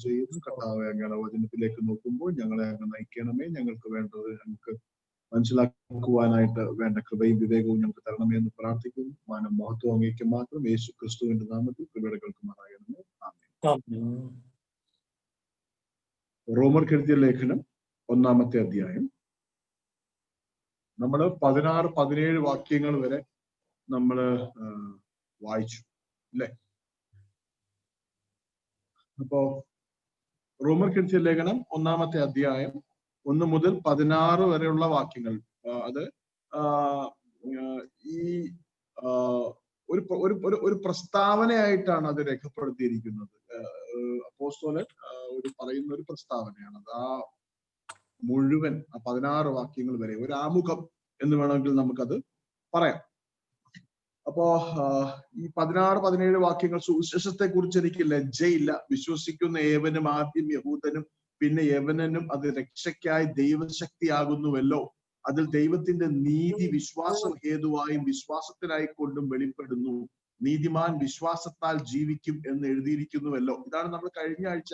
ചെയ്യുന്നു. കർത്താവെ, അങ്ങയുടെ വചനത്തിലേക്ക് നോക്കുമ്പോൾ ഞങ്ങളെ അങ്ങ് നയിക്കണമേ. ഞങ്ങൾക്ക് വേണ്ടത് ഞങ്ങൾക്ക് മനസ്സിലാക്കുവാനായിട്ട് വേണ്ട കൃപയും വിവേകവും ഞങ്ങൾക്ക് തരണമേ എന്ന് പ്രാർത്ഥിക്കുന്നു. മാനം മഹത്വം അങ്ങേക്ക് മാത്രം. യേശു ക്രിസ്തുവിന്റെ നാമത്തിൽ കൃപയുടെ കേൾക്കുമാറാകണമേ. ആമേൻ. റോമർക്ക് എഴുതിയ ലേഖനം 1-ാമത്തെ അധ്യായം. നമ്മള് 16-17 വാക്യങ്ങൾ വരെ നമ്മള് വായിച്ചു അല്ലെ? അപ്പോ റോമർക്ക് എഴുതിയ ലേഖനം 1-ാമത്തെ അധ്യായം 1 മുതൽ 16 വരെയുള്ള വാക്യങ്ങൾ, അത് ഈ ഒരു പ്രസ്താവനയായിട്ടാണ് അത് രേഖപ്പെടുത്തിയിരിക്കുന്നത്. അപ്പോസ്തലൻ പറയുന്ന ഒരു പ്രസ്താവനയാണ് അത്. ആ മുഴുവൻ 16 വാക്യങ്ങൾ വരെ ഒരു ആമുഖം എന്ന് വേണമെങ്കിൽ നമുക്കത് പറയാം. അപ്പോ ഈ 16-17 വാക്യങ്ങൾ സുവിശേഷത്തെ കുറിച്ച് എനിക്ക് ലജ്ജയില്ല, വിശ്വസിക്കുന്ന ഏവനും ആദ്യം യഹൂദനും പിന്നെ യവനനും അത് രക്ഷയ്ക്കായി ദൈവശക്തിയാകുന്നുവല്ലോ, അതിൽ ദൈവത്തിന്റെ നീതി വിശ്വാസം ഹേതുവായും വിശ്വാസത്തിനായിക്കൊണ്ടും വെളിപ്പെടുന്നു, നീതിമാൻ വിശ്വാസത്താൽ ജീവിക്കും എന്ന് എഴുതിയിരിക്കുന്നുവല്ലോ. ഇതാണ് നമ്മൾ കഴിഞ്ഞ ആഴ്ച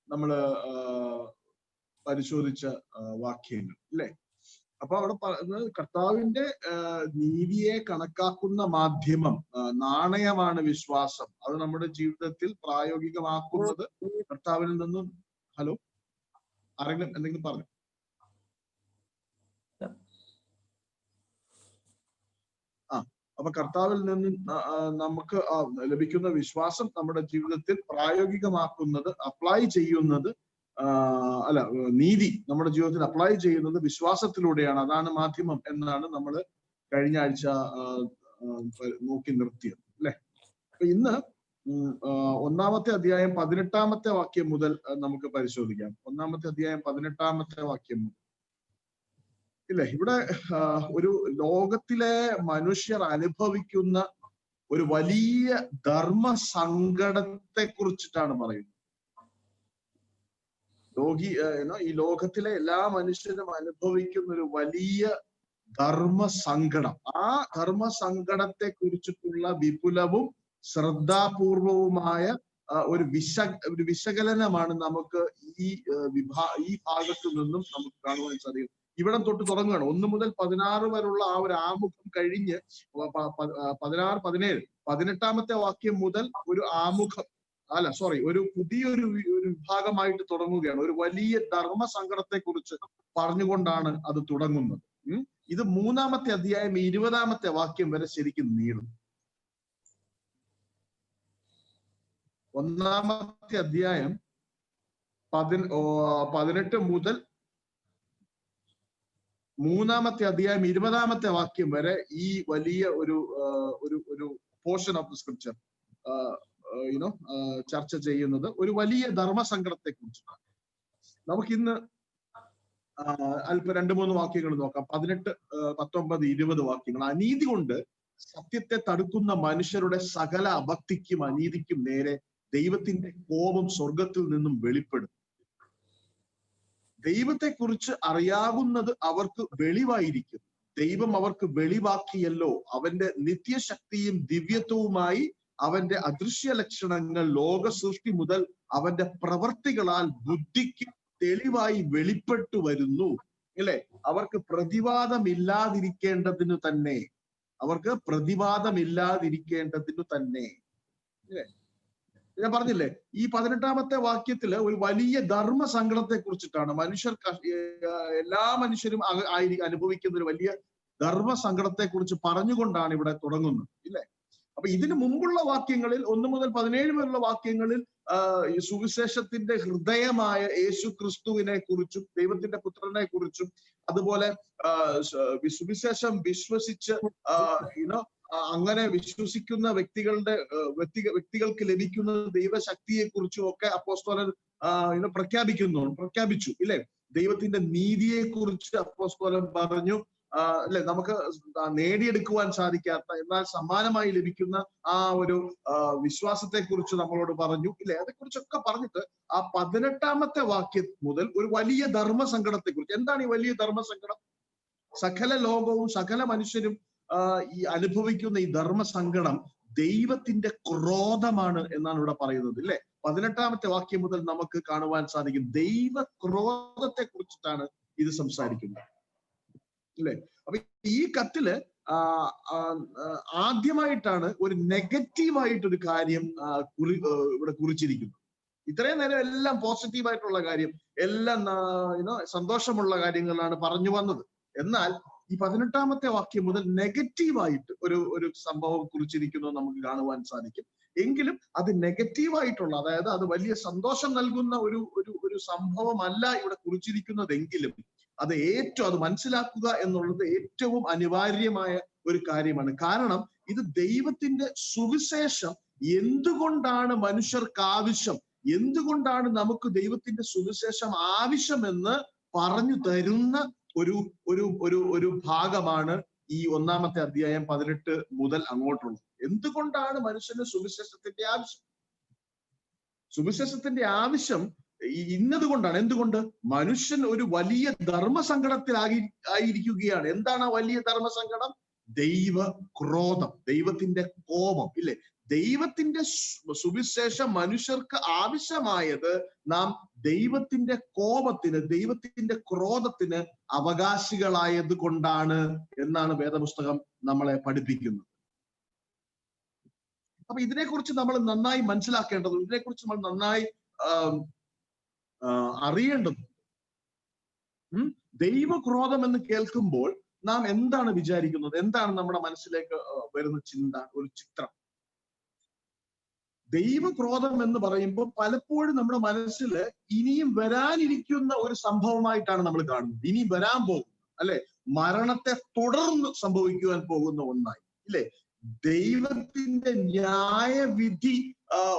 നമ്മള് പരിശോധിച്ച വാക്യങ്ങൾ അല്ലെ? അപ്പൊ അവിടെ പറയുന്നത് കർത്താവിന്റെ നീതിയെ കണക്കാക്കുന്ന മാധ്യമം, നാണയമാണ് വിശ്വാസം. അത് നമ്മുടെ ജീവിതത്തിൽ പ്രായോഗികമാക്കുന്നത് കർത്താവിൽ നിന്നും. ഹലോ, ആരെങ്കിലും എന്തെങ്കിലും പറഞ്ഞു? അപ്പൊ കർത്താവിൽ നിന്ന് നമുക്ക് ലഭിക്കുന്ന വിശ്വാസം നമ്മുടെ ജീവിതത്തിൽ പ്രായോഗികമാക്കുന്നത്, അപ്ലൈ ചെയ്യുന്നത്, നീതി നമ്മുടെ ജീവിതത്തിൽ അപ്ലൈ ചെയ്യുന്നത് വിശ്വാസത്തിലൂടെയാണ്. അതാണ് മാധ്യമം എന്നാണ് നമ്മൾ കഴിഞ്ഞ ആഴ്ച നോക്കി നിർത്തിയത് അല്ലെ? അപ്പൊ ഇന്ന് 1-ാമത്തെ അധ്യായം 18-ാമത്തെ വാക്യം മുതൽ നമുക്ക് പരിശോധിക്കാം. 1-ാമത്തെ അധ്യായം 18-ാമത്തെ വാക്യം മുതൽ ഇല്ലേ? ഇവിടെ ഒരു ലോകത്തിലെ മനുഷ്യർ അനുഭവിക്കുന്ന ഒരു വലിയ ധർമ്മ സങ്കടത്തെ കുറിച്ചിട്ടാണ് പറയുന്നത്. ഈ ലോകത്തിലെ എല്ലാ മനുഷ്യരും അനുഭവിക്കുന്ന ഒരു വലിയ ധർമ്മ സങ്കടം. ആ ധർമ്മ സങ്കടത്തെ കുറിച്ചിട്ടുള്ള വിപുലവും ശ്രദ്ധാപൂർവവുമായ ഒരു വിശകലനമാണ് നമുക്ക് ഈ ഭാഗത്തു നിന്നും നമുക്ക് കാണുവാൻ സാധിക്കും. ഇവിടം തൊട്ട് തുടങ്ങുകയാണ്. 1 മുതൽ 16 വരെയുള്ള ആ ഒരു ആമുഖം കഴിഞ്ഞ് 16, 17, 18-ാമത്തെ വാക്യം മുതൽ ഒരു ആമുഖം ഒരു പുതിയൊരു വിഭാഗമായിട്ട് തുടങ്ങുകയാണ്. ഒരു വലിയ ധർമ്മ സങ്കടത്തെ കുറിച്ച് പറഞ്ഞുകൊണ്ടാണ് അത് തുടങ്ങുന്നത്. ഇത് 3-ാമത്തെ അധ്യായം 20-ാമത്തെ വാക്യം വരെ ശരിക്കും നീളും. 1-ാമത്തെ അധ്യായം 18 മുതൽ 3-ാമത്തെ അധ്യായം 20-ാമത്തെ വാക്യം വരെ ഈ വലിയ ഒരു പോർഷൻ ഓഫ് ദ സ്ക്രിപ്ചർ ചർച്ച ചെയ്യുന്നത് ഒരു വലിയ ധർമ്മസങ്കടത്തെ കുറിച്ചാണ്. നമുക്കിന്ന് അല്പം 2-3 വാക്യങ്ങൾ നോക്കാം. 18, 19, 20 വാക്യങ്ങൾ. അനീതി കൊണ്ട് സത്യത്തെ തടുക്കുന്ന മനുഷ്യരുടെ സകല അഭക്തിക്കും അനീതിക്കും നേരെ ദൈവത്തിന്റെ കോപം സ്വർഗത്തിൽ നിന്നും വെളിപ്പെടും. ദൈവത്തെക്കുറിച്ച് അറിയാവുന്നത് അവർക്ക് വെളിവായിരിക്കും. ദൈവം അവർക്ക് വെളിവാക്കിയല്ലോ. അവന്റെ നിത്യശക്തിയും ദിവ്യത്വവുമായി അവന്റെ അദൃശ്യ ലക്ഷണങ്ങൾ ലോക സൃഷ്ടി മുതൽ അവന്റെ പ്രവർത്തികളാൽ ബുദ്ധിക്ക് തെളിവായി വെളിപ്പെട്ടു വരുന്നു അല്ലെ? അവർക്ക് പ്രതിവാദമില്ലാതിരിക്കേണ്ടതിനു തന്നെ അല്ലേ? ഞാൻ പറഞ്ഞില്ലേ, ഈ 18-ാമത്തെ വാക്യത്തില് ഒരു വലിയ ധർമ്മ സങ്കടത്തെ കുറിച്ചിട്ടാണ്. എല്ലാ മനുഷ്യരും അനുഭവിക്കുന്ന ഒരു വലിയ ധർമ്മ സങ്കടത്തെ കുറിച്ച് പറഞ്ഞുകൊണ്ടാണ് ഇവിടെ തുടങ്ങുന്നത് ഇല്ലേ? അപ്പൊ ഇതിനു മുമ്പുള്ള വാക്യങ്ങളിൽ 1 മുതൽ 17 വരെയുള്ള വാക്യങ്ങളിൽ ഈ സുവിശേഷത്തിന്റെ ഹൃദയമായ യേശു ക്രിസ്തുവിനെ കുറിച്ചും ദൈവത്തിന്റെ പുത്രനെ കുറിച്ചും അതുപോലെ സുവിശേഷം വിശ്വസിച്ച് അങ്ങനെ വിശ്വസിക്കുന്ന വ്യക്തികൾക്ക് ലഭിക്കുന്ന ദൈവശക്തിയെ കുറിച്ചും ഒക്കെ അപ്പോസ്തലൻ പ്രഖ്യാപിച്ചു ഇല്ലേ? ദൈവത്തിന്റെ നീതിയെ കുറിച്ച് അപ്പോസ്തലൻ പറഞ്ഞു അല്ലെ? നമുക്ക് നേടിയെടുക്കുവാൻ സാധിക്കാത്ത എന്നാൽ സമ്മാനമായി ലഭിക്കുന്ന ആ ഒരു വിശ്വാസത്തെ കുറിച്ച് നമ്മളോട് പറഞ്ഞു ഇല്ലേ? അതേക്കുറിച്ചൊക്കെ പറഞ്ഞിട്ട് ആ 18-ാമത്തെ വാക്യം മുതൽ ഒരു വലിയ ധർമ്മസങ്കടത്തെ കുറിച്ച്. എന്താണ് ഈ വലിയ ധർമ്മസങ്കടം? സകല ലോകവും സകല മനുഷ്യരും ഈ അനുഭവിക്കുന്ന ഈ ധർമ്മസങ്കടം ദൈവത്തിന്റെ ക്രോധമാണ് എന്നാണ് ഇവിടെ പറയുന്നത് ഇല്ലേ? 18-ാമത്തെ വാക്യം മുതൽ നമുക്ക് കാണുവാൻ സാധിക്കും. ദൈവ ക്രോധത്തെ കുറിച്ചിട്ടാണ് ഇത് സംസാരിക്കുന്നത്, അല്ലെ? അപ്പൊ ഈ കത്തില് ആദ്യമായിട്ടാണ് ഒരു നെഗറ്റീവായിട്ടൊരു കാര്യം ഇവിടെ കുറിച്ചിരിക്കുന്നത്. ഇത്രയും നേരം എല്ലാം പോസിറ്റീവായിട്ടുള്ള കാര്യം, എല്ലാം സന്തോഷമുള്ള കാര്യങ്ങളാണ് പറഞ്ഞു വന്നത്. എന്നാൽ ഈ 18-ാമത്തെ വാക്യം മുതൽ നെഗറ്റീവായിട്ട് ഒരു സംഭവം കുറിച്ചിരിക്കുന്നത് നമുക്ക് കാണുവാൻ സാധിക്കും. എങ്കിലും അത് നെഗറ്റീവായിട്ടുള്ള, അതായത് അത് വലിയ സന്തോഷം നൽകുന്ന ഒരു സംഭവമല്ല ഇവിടെ കുറിച്ചിരിക്കുന്നതെങ്കിലും അത് മനസ്സിലാക്കുക എന്നുള്ളത് ഏറ്റവും അനിവാര്യമായ ഒരു കാര്യമാണ്. കാരണം ഇത് ദൈവത്തിന്റെ സുവിശേഷം എന്തുകൊണ്ടാണ് മനുഷ്യർക്ക് ആവശ്യം, എന്തുകൊണ്ടാണ് നമുക്ക് ദൈവത്തിന്റെ സുവിശേഷം ആവശ്യമെന്ന് പറഞ്ഞു തരുന്ന ഒരു ഭാഗമാണ് ഈ 1-ാമത്തെ അധ്യായം 18 മുതൽ അങ്ങോട്ടുള്ളത്. എന്തുകൊണ്ടാണ് മനുഷ്യന് സുവിശേഷത്തിന്റെ ആവശ്യം? സുവിശേഷത്തിന്റെ ആവശ്യം ഇന്നതുകൊണ്ടാണ്. എന്തുകൊണ്ട്? മനുഷ്യൻ ഒരു വലിയ ധർമ്മസങ്കടത്തിൽ ആയിരിക്കുകയാണ്. എന്താണ് ആ വലിയ ധർമ്മസങ്കടം? ദൈവ ക്രോധം, ദൈവത്തിന്റെ കോപം, ഇല്ലേ? ദൈവത്തിന്റെ സുവിശേഷം മനുഷ്യർക്ക് ആവശ്യമായത് നാം ദൈവത്തിന്റെ കോപത്തിന്, ദൈവത്തിന്റെ ക്രോധത്തിന് അവകാശികളായത് കൊണ്ടാണ് എന്നാണ് വേദപുസ്തകം നമ്മളെ പഠിപ്പിക്കുന്നത്. അപ്പൊ ഇതിനെക്കുറിച്ച് നമ്മൾ നന്നായി മനസ്സിലാക്കേണ്ടതും ഇതിനെക്കുറിച്ച് നമ്മൾ നന്നായി അറിയേണ്ടതും. ദൈവക്രോധം എന്ന് കേൾക്കുമ്പോൾ നാം എന്താണ് വിചാരിക്കുന്നത്? എന്താണ് നമ്മുടെ മനസ്സിലേക്ക് വരുന്ന ചിന്ത, ഒരു ചിത്രം? ദൈവക്രോധം എന്ന് പറയുമ്പോൾ പലപ്പോഴും നമ്മുടെ മനസ്സിൽ ഇനിയും വരാനിരിക്കുന്ന ഒരു സംഭവമായിട്ടാണ് നമ്മൾ കാണുന്നത്. ഇനി വരാൻ പോകും, അല്ലെ? മരണത്തെ തുടർന്ന് സംഭവിക്കുവാൻ പോകുന്ന ഒന്നായി, ഇല്ലേ? ദൈവത്തിന്റെ ന്യായവിധി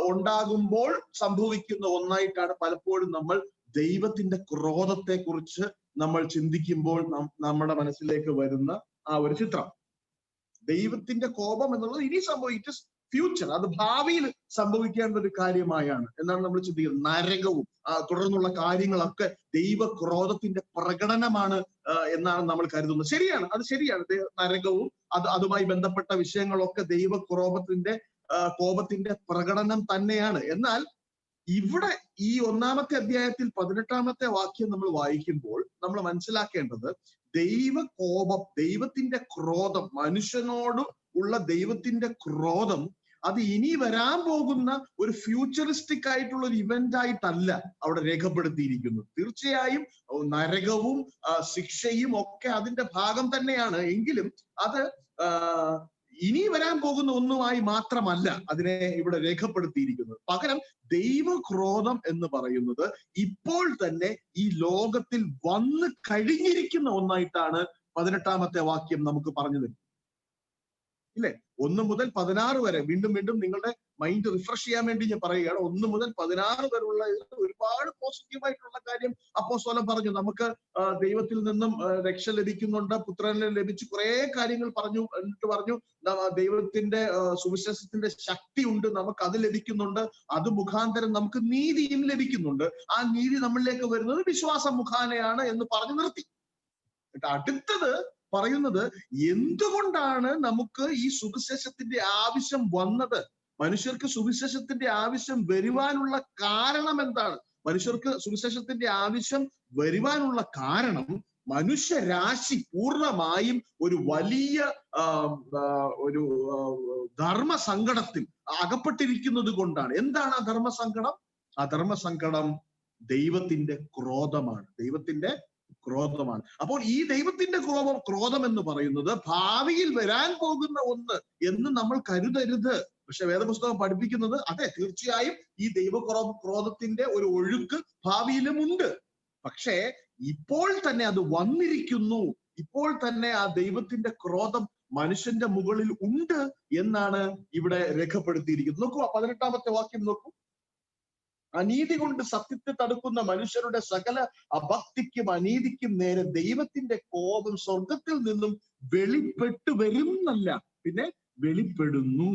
ഉണ്ടാകുമ്പോൾ സംഭവിക്കുന്ന ഒന്നായിട്ടാണ് പലപ്പോഴും നമ്മൾ ദൈവത്തിന്റെ ക്രോധത്തെ കുറിച്ച് നമ്മൾ ചിന്തിക്കുമ്പോൾ നമ്മുടെ മനസ്സിലേക്ക് വരുന്ന ആ ഒരു ചിത്രം. ദൈവത്തിന്റെ കോപം എന്നുള്ളത് ഇനി സംഭവിക്കും, ഫ്യൂച്ചർ, അത് ഭാവിയിൽ സംഭവിക്കേണ്ട ഒരു കാര്യമായാണ് എന്നാണ് നമ്മൾ ചിന്തിക്കുന്നത്. നരകവും തുടർന്നുള്ള കാര്യങ്ങളൊക്കെ ദൈവക്രോധത്തിന്റെ പ്രകടനമാണ് എന്നാണ് നമ്മൾ കരുതുന്നത്. ശരിയാണ്, അത് ശരിയാണ്. നരകവും അതുമായി ബന്ധപ്പെട്ട വിഷയങ്ങളൊക്കെ കോപത്തിന്റെ പ്രകടനം തന്നെയാണ്. എന്നാൽ ഇവിടെ ഈ 1-ാമത്തെ അധ്യായത്തിൽ 18-ാമത്തെ വാക്യം നമ്മൾ വായിക്കുമ്പോൾ നമ്മൾ മനസ്സിലാക്കേണ്ടത് ദൈവകോപം, ദൈവത്തിന്റെ ക്രോധം, മനുഷ്യനോട് ഉള്ള ദൈവത്തിന്റെ ക്രോധം അത് ഇനി വരാൻ പോകുന്ന ഒരു ഫ്യൂച്ചറിസ്റ്റിക് ആയിട്ടുള്ള ഒരു ഇവന്റ് ആയിട്ടല്ല അവിടെ രേഖപ്പെടുത്തിയിരിക്കുന്നത്. തീർച്ചയായും നരകവും ശിക്ഷയും ഒക്കെ അതിന്റെ ഭാഗം തന്നെയാണ്. എങ്കിലും അത് ഇനി വരാൻ പോകുന്ന ഒന്നുമായി മാത്രമല്ല അതിനെ ഇവിടെ രേഖപ്പെടുത്തിയിരിക്കുന്നത്. പകരം ദൈവക്രോധം എന്ന് പറയുന്നത് ഇപ്പോൾ തന്നെ ഈ ലോകത്തിൽ വന്നു കഴിഞ്ഞിരിക്കുന്ന ഒന്നായിട്ടാണ് 18-ാമത്തെ വാക്യം നമുക്ക് പറഞ്ഞു തരും, ഇല്ലേ? 1 മുതൽ 16 വരെ വീണ്ടും നിങ്ങളുടെ മൈൻഡ് റിഫ്രഷ് ചെയ്യാൻ വേണ്ടി ഞാൻ പറയുകയാണ്. 1 മുതൽ 16 വരെയുള്ള ഒരുപാട് പോസിറ്റീവായിട്ടുള്ള കാര്യം അപ്പോസ്തലൻ പറഞ്ഞു. നമുക്ക് ദൈവത്തിൽ നിന്നും രക്ഷ ലഭിക്കുന്നുണ്ട്, പുത്രനെ ലഭിച്ചു, കുറെ കാര്യങ്ങൾ പറഞ്ഞു. എന്നിട്ട് പറഞ്ഞു ദൈവത്തിന്റെ സുവിശേഷത്തിന്റെ ശക്തി ഉണ്ട്, നമുക്ക് അത് ലഭിക്കുന്നുണ്ട്, അത് മുഖാന്തരം നമുക്ക് നീതിയും ലഭിക്കുന്നുണ്ട്. ആ നീതി നമ്മളിലേക്ക് വരുന്നത് വിശ്വാസം മുഖാനെയാണ് എന്ന് പറഞ്ഞു നിർത്തി. അടുത്തത് പറയുന്നത് എന്തുകൊണ്ടാണ് നമുക്ക് ഈ സുവിശേഷത്തിന്റെ ആവശ്യം വന്നത്? മനുഷ്യർക്ക് സുവിശേഷത്തിന്റെ ആവശ്യം വരുവാനുള്ള കാരണം എന്താണ്? മനുഷ്യർക്ക് സുവിശേഷത്തിന്റെ ആവശ്യം വരുവാനുള്ള കാരണം മനുഷ്യരാശി പൂർണ്ണമായും ഒരു വലിയ ഒരു ധർമ്മസങ്കടത്തിൽ അകപ്പെട്ടിരിക്കുന്നത് കൊണ്ടാണ്. എന്താണ് ആ ധർമ്മസങ്കടം? ആ ധർമ്മസങ്കടം ദൈവത്തിന്റെ ക്രോധമാണ്, ദൈവത്തിന്റെ ക്രോധമാണ്. അപ്പോൾ ഈ ദൈവത്തിന്റെ ക്രോധം എന്ന് പറയുന്നത് ഭാവിയിൽ വരാൻ പോകുന്ന ഒന്ന് എന്ന് നമ്മൾ കരുതരുത്. പക്ഷെ വേദപുസ്തകം പഠിപ്പിക്കുന്നത് അതെ, തീർച്ചയായും ഈ ക്രോധത്തിന്റെ ഒരു ഒഴുക്ക് ഭാവിയിലും ഉണ്ട്. പക്ഷേ ഇപ്പോൾ തന്നെ അത് വന്നിരിക്കുന്നു, ഇപ്പോൾ തന്നെ ആ ദൈവത്തിന്റെ ക്രോധം മനുഷ്യന്റെ മുകളിൽ ഉണ്ട് എന്നാണ് ഇവിടെ രേഖപ്പെടുത്തിയിരിക്കുന്നത്. നോക്കൂ, 18-ാമത്തെ വാക്യം നോക്കൂ. അനീതി കൊണ്ട് സത്യത്തെ തടുക്കുന്ന മനുഷ്യരുടെ സകല അഭക്തിക്കും അനീതിക്കും നേരെ ദൈവത്തിന്റെ കോപം സ്വർഗത്തിൽ നിന്നും വെളിപ്പെട്ടു വരുന്നല്ല, പിന്നെ വെളിപ്പെടുന്നു.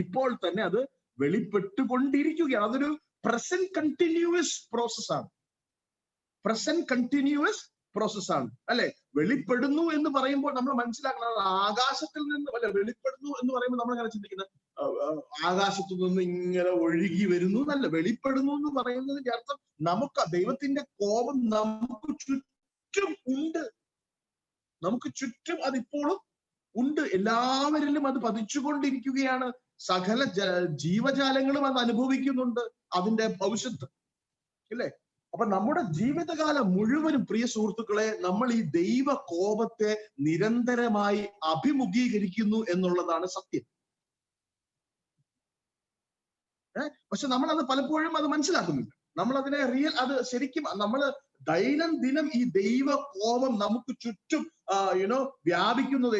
ഇപ്പോൾ തന്നെ അത് വെളിപ്പെട്ടുകൊണ്ടിരിക്കുകയാണ്. അതൊരു പ്രസന്റ് കണ്ടിന്യൂസ് പ്രോസസ്സാണ്, അല്ലെ? വെളിപ്പെടുന്നു എന്ന് പറയുമ്പോൾ നമ്മൾ മനസ്സിലാക്കുന്നത് ആകാശത്തിൽ നിന്ന് അല്ല, വെളിപ്പെടുന്നു എന്ന് പറയുമ്പോൾ നമ്മൾ അങ്ങനെ ചിന്തിക്കുന്നത് ആകാശത്തു നിന്ന് ഇങ്ങനെ ഒഴുകി വരുന്നു എന്നല്ല. വെളിപ്പെടുന്നു എന്ന് പറയുന്നതിന്റെ അർത്ഥം നമുക്ക് ദൈവത്തിന്റെ കോപം നമുക്ക് ചുറ്റും ഉണ്ട്. നമുക്ക് ചുറ്റും അതിപ്പോഴും ഉണ്ട്. എല്ലാവരിലും അത് പതിച്ചുകൊണ്ടിരിക്കുകയാണ്. സകല ജീവജാലങ്ങളും അത് അനുഭവിക്കുന്നുണ്ട് അതിന്റെ ഭവിഷ്യത്ത്, ഇല്ലേ? അപ്പൊ നമ്മുടെ ജീവിതകാലം മുഴുവനും പ്രിയ സുഹൃത്തുക്കളെ നമ്മൾ ഈ ദൈവ കോപത്തെ നിരന്തരമായി അഭിമുഖീകരിക്കുന്നു എന്നുള്ളതാണ് സത്യം. പക്ഷെ നമ്മളത് പലപ്പോഴും അത് മനസ്സിലാക്കുന്നില്ല. നമ്മൾ അതിനെ അത് ശരിക്കും നമ്മൾ ദൈനംദിനം ഈ ദൈവ കോപം നമുക്ക് ചുറ്റും വ്യാപിക്കുന്നത്,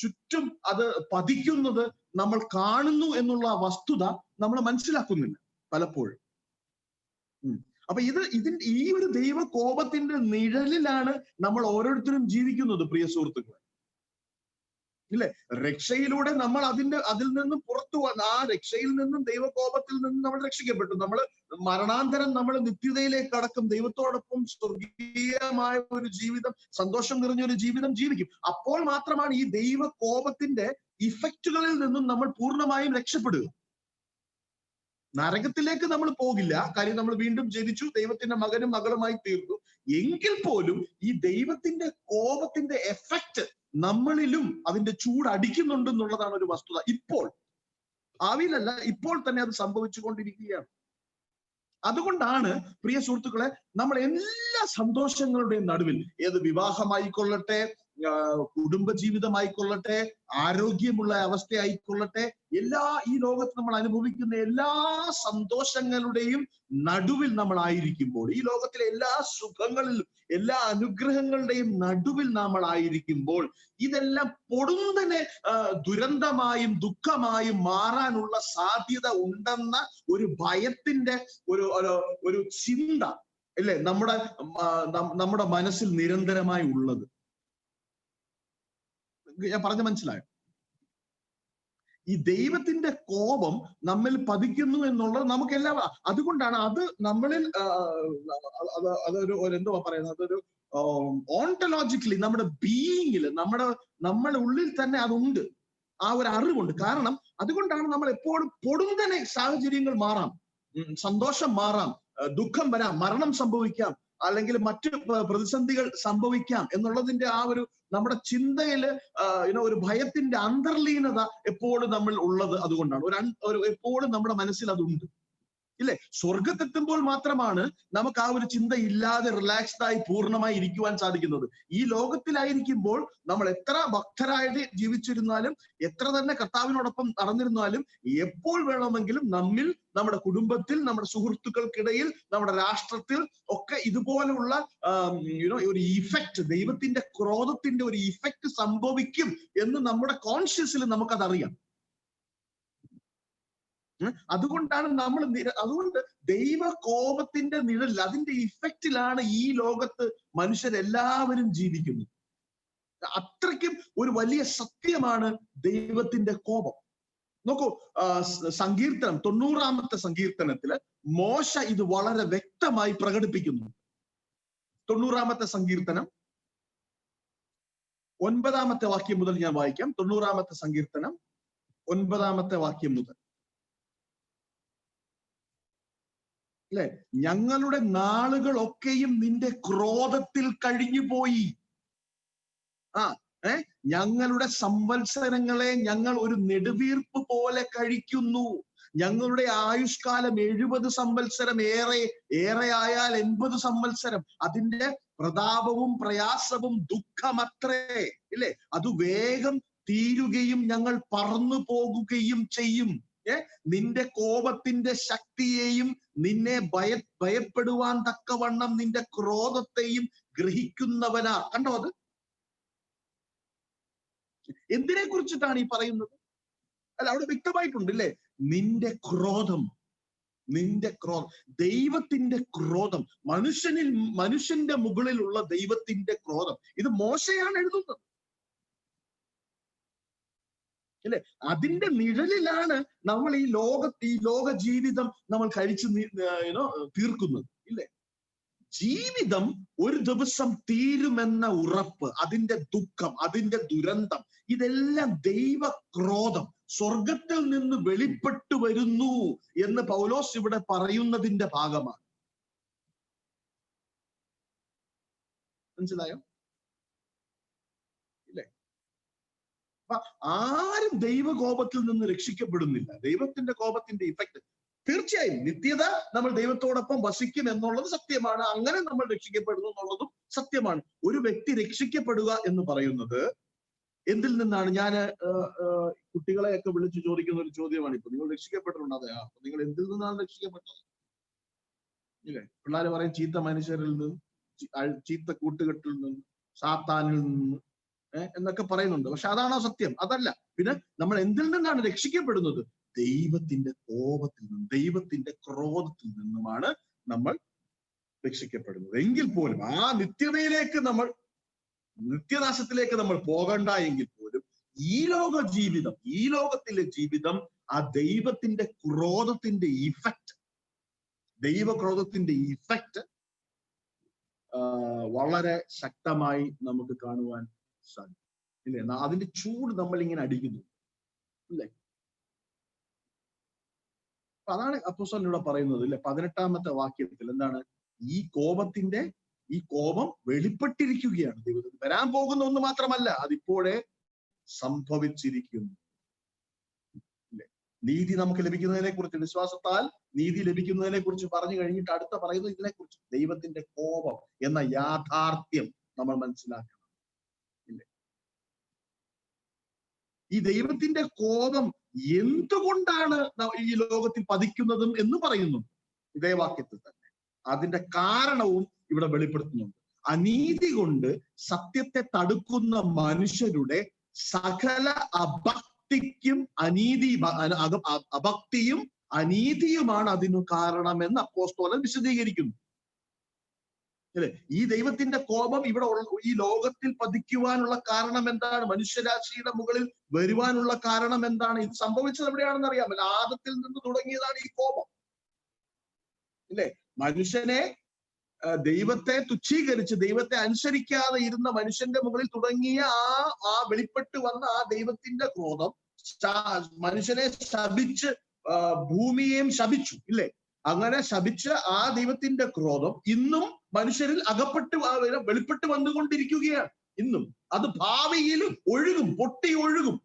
ചുറ്റും അത് പതിക്കുന്നത് നമ്മൾ കാണുന്നു എന്നുള്ള വസ്തുത നമ്മൾ മനസ്സിലാക്കുന്നില്ല പലപ്പോഴും. അപ്പൊ ഈ ഒരു ദൈവ കോപത്തിന്റെ നിഴലിലാണ് നമ്മൾ ഓരോരുത്തരും ജീവിക്കുന്നത് പ്രിയ സുഹൃത്തുക്കളെ, ഇല്ലേ? രക്ഷയിലൂടെ നമ്മൾ അതിൽ നിന്നും പുറത്തു വന്ന് ആ രക്ഷയിൽ നിന്നും ദൈവകോപത്തിൽ നിന്നും നമ്മൾ രക്ഷിക്കപ്പെട്ടു. നമ്മൾ മരണാന്തരം നമ്മൾ നിത്യതയിലേക്ക് കടക്കും, ദൈവത്തോടൊപ്പം സ്വർഗീയമായ ഒരു ജീവിതം, സന്തോഷം നിറഞ്ഞൊരു ജീവിതം ജീവിക്കും. അപ്പോൾ മാത്രമാണ് ഈ ദൈവ കോപത്തിന്റെ ഇഫക്റ്റുകളിൽ നിന്നും നമ്മൾ പൂർണ്ണമായും രക്ഷപ്പെടുക. നരകത്തിലേക്ക് നമ്മൾ പോകില്ല, കാര്യം നമ്മൾ വീണ്ടും ജനിച്ചു, ദൈവത്തിന്റെ മകനും മകളുമായി തീർന്നു. എങ്കിൽ പോലും ഈ ദൈവത്തിന്റെ കോപത്തിന്റെ എഫക്റ്റ് നമ്മളിലും അതിന്റെ ചൂട് അടിക്കുന്നുണ്ടെന്നുള്ളതാണ് ഒരു വസ്തുത. ഇപ്പോൾ, ഭാവിയിലല്ല, ഇപ്പോൾ തന്നെ അത് സംഭവിച്ചുകൊണ്ടിരിക്കുകയാണ്. അതുകൊണ്ടാണ് പ്രിയ സുഹൃത്തുക്കളെ നമ്മൾ എല്ലാ സന്തോഷങ്ങളുടെയും നടുവിൽ, ഏത് വിവാഹമായിക്കൊള്ളട്ടെ, കുടുംബജീവിതമായിക്കൊള്ളട്ടെ, ആരോഗ്യമുള്ള അവസ്ഥയായിക്കൊള്ളട്ടെ, ഈ ലോകത്ത് നമ്മൾ അനുഭവിക്കുന്ന എല്ലാ സന്തോഷങ്ങളുടെയും നടുവിൽ നമ്മൾ ആയിരിക്കുമ്പോൾ, ഈ ലോകത്തിലെ എല്ലാ സുഖങ്ങളിലും എല്ലാ അനുഗ്രഹങ്ങളുടെയും നടുവിൽ നമ്മൾ ആയിരിക്കുമ്പോൾ, ഇതെല്ലാം പൊടുന്നനെ ദുരന്തമായും ദുഃഖമായും മാറാനുള്ള സാധ്യത ഉണ്ടെന്ന ഒരു ഭയത്തിന്റെ ഒരു ചിന്ത, അല്ലേ, നമ്മുടെ മനസ്സിൽ നിരന്തരമായി ഉള്ളത്. ഞാൻ പറഞ്ഞ മനസ്സിലായോ? ഈ ദൈവത്തിന്റെ കോപം നമ്മിൽ പതിക്കുന്നു എന്നുള്ളത് നമുക്കെല്ലാം, അതുകൊണ്ടാണ് അത് നമ്മളിൽ അതൊരു എന്തുവാ പറയുന്നത്, അതൊരു ഓണ്ടോളജിക്കലി നമ്മുടെ ബീയിങ്ങില്, നമ്മുടെ ഉള്ളിൽ തന്നെ അതുണ്ട്, ആ ഒരു അറിവുണ്ട്. കാരണം അതുകൊണ്ടാണ് നമ്മൾ എപ്പോഴും പൊടുന്നനെ സാഹചര്യങ്ങൾ മാറാം, സന്തോഷം മാറാം, ദുഃഖം വരാം, മരണം സംഭവിക്കാം, അല്ലെങ്കിൽ മറ്റു പ്രതിസന്ധികൾ സംഭവിക്കാം എന്നുള്ളതിന്റെ ആ ഒരു നമ്മുടെ ചിന്തയില് ഒരു ഭയത്തിന്റെ അന്തർലീനത എപ്പോഴും നമ്മൾ ഉള്ളത് അതുകൊണ്ടാണ്. എപ്പോഴും നമ്മുടെ മനസ്സിൽ അതുണ്ട്, ഇല്ലേ? സ്വർഗത്തെത്തുമ്പോൾ മാത്രമാണ് നമുക്ക് ആ ഒരു ചിന്ത ഇല്ലാതെ റിലാക്സ്ഡ് ആയി പൂർണ്ണമായി ഇരിക്കുവാൻ സാധിക്കുന്നത്. ഈ ലോകത്തിലായിരിക്കുമ്പോൾ നമ്മൾ എത്ര ഭക്തരായിട്ട് ജീവിച്ചിരുന്നാലും, എത്ര തന്നെ കർത്താവിനോടൊപ്പം നടന്നിരുന്നാലും, എപ്പോൾ വേണമെങ്കിലും നമ്മിൽ, നമ്മുടെ കുടുംബത്തിൽ, നമ്മുടെ സുഹൃത്തുക്കൾക്കിടയിൽ, നമ്മുടെ രാഷ്ട്രത്തിൽ ഒക്കെ ഇതുപോലുള്ള ഒരു ഇഫക്റ്റ്, ദൈവത്തിന്റെ ക്രോധത്തിന്റെ ഒരു ഇഫക്റ്റ് സംഭവിക്കും എന്ന് നമ്മുടെ കോൺഷ്യസിൽ നമുക്കതറിയാം. അതുകൊണ്ടാണ് അതുകൊണ്ട് ദൈവ കോപത്തിന്റെ നിഴൽ, അതിന്റെ ഇഫക്റ്റിലാണ് ഈ ലോകത്ത് മനുഷ്യരെല്ലാവരും ജീവിക്കുന്നത്. അത്രയ്ക്കും ഒരു വലിയ സത്യമാണ് ദൈവത്തിന്റെ കോപം. നോക്കൂ, സങ്കീർത്തനം 90-ാമത്തെ സങ്കീർത്തനത്തില് മോശ ഇത് വളരെ വ്യക്തമായി പ്രകടിപ്പിക്കുന്നു. 90-ാമത്തെ സങ്കീർത്തനം 9-ാമത്തെ വാക്യം മുതൽ ഞാൻ വായിക്കാം. 90-ാമത്തെ സങ്കീർത്തനം 9-ാമത്തെ വാക്യം മുതൽ. അല്ലെ, ഞങ്ങളുടെ നാളുകളൊക്കെയും നിന്റെ ക്രോധത്തിൽ കഴിഞ്ഞുപോയി. ഞങ്ങളുടെ സംവത്സരങ്ങളെ ഞങ്ങൾ ഒരു നെടുവീർപ്പ് പോലെ കഴിക്കുന്നു. ഞങ്ങളുടെ ആയുഷ്കാലം 70 സംവത്സരം, ഏറെ ആയാൽ 80 സംവത്സരം. അതിന്റെ പ്രതാപവും പ്രയാസവും ദുഃഖമത്രേ, ഇല്ലേ? അത് വേഗം തീരുകയും ഞങ്ങൾ പറന്നു പോകുകയും ചെയ്യും. നിന്റെ കോപത്തിന്റെ ശക്തിയെയും നിന്നെ ഭയപ്പെടുവാൻ തക്കവണ്ണം നിന്റെ ക്രോധത്തെയും ഗ്രഹിക്കുന്നവനാ. കണ്ടോ? അത് എന്തിനെ കുറിച്ചിട്ടാണ് ഈ പറയുന്നത്? അല്ല, അവിടെ വ്യക്തമായിട്ടുണ്ട്, ഇല്ലേ? നിന്റെ ക്രോധം, ദൈവത്തിന്റെ ക്രോധം, മനുഷ്യന്റെ മുകളിലുള്ള ദൈവത്തിന്റെ ക്രോധം. ഇത് മോശയാണ് എഴുതുന്നത്, അല്ലെ? അതിന്റെ നിഴലിലാണ് നമ്മൾ ഈ ലോക ജീവിതം നമ്മൾ കഴിച്ചു തീർക്കുന്നത്, ഇല്ലേ? ജീവിതം ഒരു ദിവസം തീരുമെന്ന ഉറപ്പ്, അതിന്റെ ദുഃഖം, അതിന്റെ ദുരന്തം, ഇതെല്ലാം ദൈവ ക്രോധം, സ്വർഗത്തിൽ നിന്ന് വെളിപ്പെട്ടു വരുന്നു എന്ന് പൗലോസ് ഇവിടെ പറയുന്നതിന്റെ ഭാഗമാണ്. മനസ്സിലായോ? ഇല്ലേ? അപ്പൊ ആരും ദൈവകോപത്തിൽ നിന്ന് രക്ഷിക്കപ്പെടുന്നില്ല. ദൈവത്തിന്റെ കോപത്തിന്റെ ഇഫക്റ്റ് തീർച്ചയായും നിത്യത നമ്മൾ ദൈവത്തോടൊപ്പം വസിക്കും എന്നുള്ളത് സത്യമാണ്. അങ്ങനെ നമ്മൾ രക്ഷിക്കപ്പെടുന്നു എന്നുള്ളതും സത്യമാണ്. ഒരു വ്യക്തി രക്ഷിക്കപ്പെടുക എന്ന് പറയുന്നത് എന്തിൽ നിന്നാണ്? ഞാൻ കുട്ടികളെയൊക്കെ വിളിച്ചു ചോദിക്കുന്ന ഒരു ചോദ്യമാണ് ഇപ്പൊ, നിങ്ങൾ രക്ഷിക്കപ്പെട്ടിട്ടുണ്ട്? അതെ. അപ്പൊ നിങ്ങൾ എന്തിൽ നിന്നാണ് രക്ഷിക്കപ്പെട്ടത്? ഇല്ലേ? പിള്ളേർ പറയും ചീത്ത മനുഷ്യരിൽ നിന്ന്, ചീത്ത കൂട്ടുകെട്ടിൽ നിന്ന്, സാത്താനിൽ നിന്ന് എന്നൊക്കെ പറയുന്നുണ്ട്. പക്ഷെ അതാണോ സത്യം? അതല്ല. പിന്നെ നമ്മൾ എന്തിൽ നിന്നാണ് രക്ഷിക്കപ്പെടുന്നത്? ദൈവത്തിന്റെ കോപത്തിൽ നിന്നും, ദൈവത്തിന്റെ ക്രോധത്തിൽ നിന്നുമാണ് നമ്മൾ രക്ഷിക്കപ്പെടുന്നത്. എങ്കിൽ പോലും ആ നിത്യതയിലേക്ക് നമ്മൾ, നിത്യനാശത്തിലേക്ക് നമ്മൾ പോകണ്ട എങ്കിൽ പോലും ഈ ലോക ജീവിതം, ഈ ലോകത്തിലെ ജീവിതം ആ ദൈവത്തിന്റെ ക്രോധത്തിന്റെ ഇഫക്റ്റ്, ദൈവക്രോധത്തിന്റെ ഇഫക്റ്റ് വളരെ ശക്തമായി നമുക്ക് കാണുവാൻ സാധിക്കും. ഇല്ലേ? അതിന്റെ ചൂട് നമ്മൾ ഇങ്ങനെ അടിക്കുന്നു. അല്ലേ? അതാണ് അപ്പോസ്തലൻ ഇവിടെ പറയുന്നത്. ഇല്ലേ? 18-ാമത്തെ വാക്യത്തിൽ എന്താണ്? ഈ കോപം വെളിപ്പെട്ടിരിക്കുകയാണ്. ദൈവത്തിന് വരാൻ പോകുന്ന ഒന്ന് മാത്രമല്ല, അതിപ്പോഴേ സംഭവിച്ചിരിക്കുന്നു. നീതി നമുക്ക് ലഭിക്കുന്നതിനെ കുറിച്ച്, വിശ്വാസത്താൽ നീതി ലഭിക്കുന്നതിനെ കുറിച്ച് പറഞ്ഞു കഴിഞ്ഞിട്ട് അടുത്ത പറയുന്നത് ഇതിനെ കുറിച്ച്, ദൈവത്തിന്റെ കോപം എന്ന യാഥാർത്ഥ്യം നമ്മൾ മനസ്സിലാക്കണം. ഇല്ലേ? ഈ ദൈവത്തിന്റെ കോപം എന്തുകൊണ്ടാണ് ഈ ലോകത്തിൽ പതിക്കുന്നതും എന്ന് പറയുന്നു ഇതേ വാക്യത്തിൽ തന്നെ. അതിന്റെ കാരണവും ഇവിടെ വെളിപ്പെടുത്തുന്നുണ്ട്. അനീതി കൊണ്ട് സത്യത്തെ തടുക്കുന്ന മനുഷ്യരുടെ സകല അഭക്തിക്കും അഭക്തിയും അനീതിയുമാണ് അതിനു കാരണമെന്ന് അപ്പോസ്തലൻ വിശദീകരിക്കുന്നു. അല്ലെ? ഈ ദൈവത്തിന്റെ കോപം ഇവിടെ ഈ ലോകത്തിൽ പതിക്കുവാനുള്ള കാരണം എന്താണ്? മനുഷ്യരാശിയുടെ മുകളിൽ വരുവാനുള്ള കാരണം എന്താണ്? ഇത് സംഭവിച്ചത് എവിടെയാണെന്ന് അറിയാമല്ലോ. ആദത്തിൽ നിന്ന് തുടങ്ങിയതാണ് ഈ കോപം. ഇല്ലേ? മനുഷ്യനെ, ദൈവത്തെ തുച്ഛീകരിച്ച് ദൈവത്തെ അനുസരിക്കാതെ ഇരുന്ന മനുഷ്യന്റെ മുകളിൽ തുടങ്ങിയ ആ വെളിപ്പെട്ട് വന്ന ആ ദൈവത്തിന്റെ ക്രോധം മനുഷ്യനെ ശപിച്ച് ഭൂമിയെയും ശപിച്ചു. ഇല്ലേ? അങ്ങനെ ശപിച്ച ആ ദൈവത്തിന്റെ ക്രോധം ഇന്നും മനുഷ്യരിൽ വെളിപ്പെട്ട് വന്നുകൊണ്ടിരിക്കുകയാണ്. ഇന്നും അത് ഭാവിയിൽ ഒഴുകും, പൊട്ടി ഒഴുകും.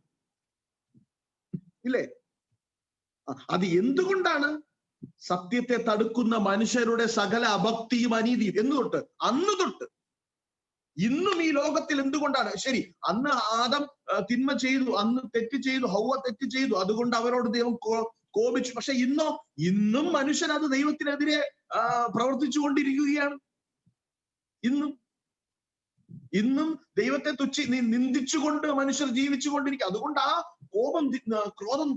ഇല്ലേ? അത് എന്തുകൊണ്ടാണ്? സത്യത്തെ തടുക്കുന്ന മനുഷ്യരുടെ സകല അഭക്തിയും അനീതിയും അന്ന് തൊട്ട് ഇന്നും ഈ ലോകത്തിൽ എന്തുകൊണ്ടാണ്? ശരി, അന്ന് ആദം തിന്മ ചെയ്തു, അന്ന് തെറ്റ് ചെയ്തു, ഹൗവ തെറ്റ് ചെയ്തു, അതുകൊണ്ട് അവരോട് ദൈവം കോപിച്ചു. പക്ഷെ ഇന്നും മനുഷ്യൻ അത് ദൈവത്തിനെതിരെ പ്രവർത്തിച്ചു കൊണ്ടിരിക്കുകയാണ്. ഇന്നും ദൈവത്തെ നിന്ദിച്ചുകൊണ്ട് മനുഷ്യർ ജീവിച്ചു കൊണ്ടിരിക്കുക. അതുകൊണ്ട് ആ ക്രോധം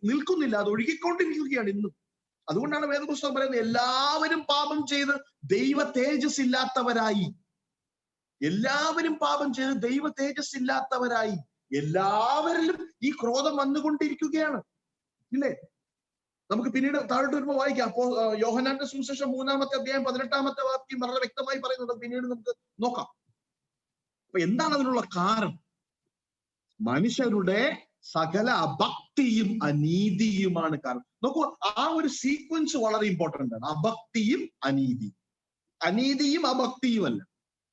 നിൽക്കുന്നില്ല, അത് ഒഴുകിക്കൊണ്ടിരിക്കുകയാണ് ഇന്നും. അതുകൊണ്ടാണ് വേദപുസ്തകം പറയുന്നത് എല്ലാവരും പാപം ചെയ്ത് ദൈവ തേജസ് ഇല്ലാത്തവരായി. എല്ലാവരും പാപം ചെയ്ത് ദൈവ തേജസ് ഇല്ലാത്തവരായി. എല്ലാവരിലും ഈ ക്രോധം വന്നുകൊണ്ടിരിക്കുകയാണ്. ഇല്ലേ? നമുക്ക് പിന്നീട് താഴോട്ട് വരുമ്പോൾ വായിക്കാം. അപ്പോ യോഹന്നാന്റെ സുവിശേഷം 3-ാമത്തെ അധ്യായം 18-ാമത്തെ വാക്യം വളരെ വ്യക്തമായി പറയുന്നത് പിന്നീട് നമുക്ക് നോക്കാം. അപ്പൊ എന്താണ് അതിനുള്ള കാരണം? മനുഷ്യരുടെ സകല അഭക്തിയും അനീതിയുമാണ് കാരണം. നോക്കൂ, ആ ഒരു സീക്വൻസ് വളരെ ഇമ്പോർട്ടന്റ് ആണ്. അഭക്തിയും അനീതിയും, അനീതിയും അഭക്തിയും അല്ല,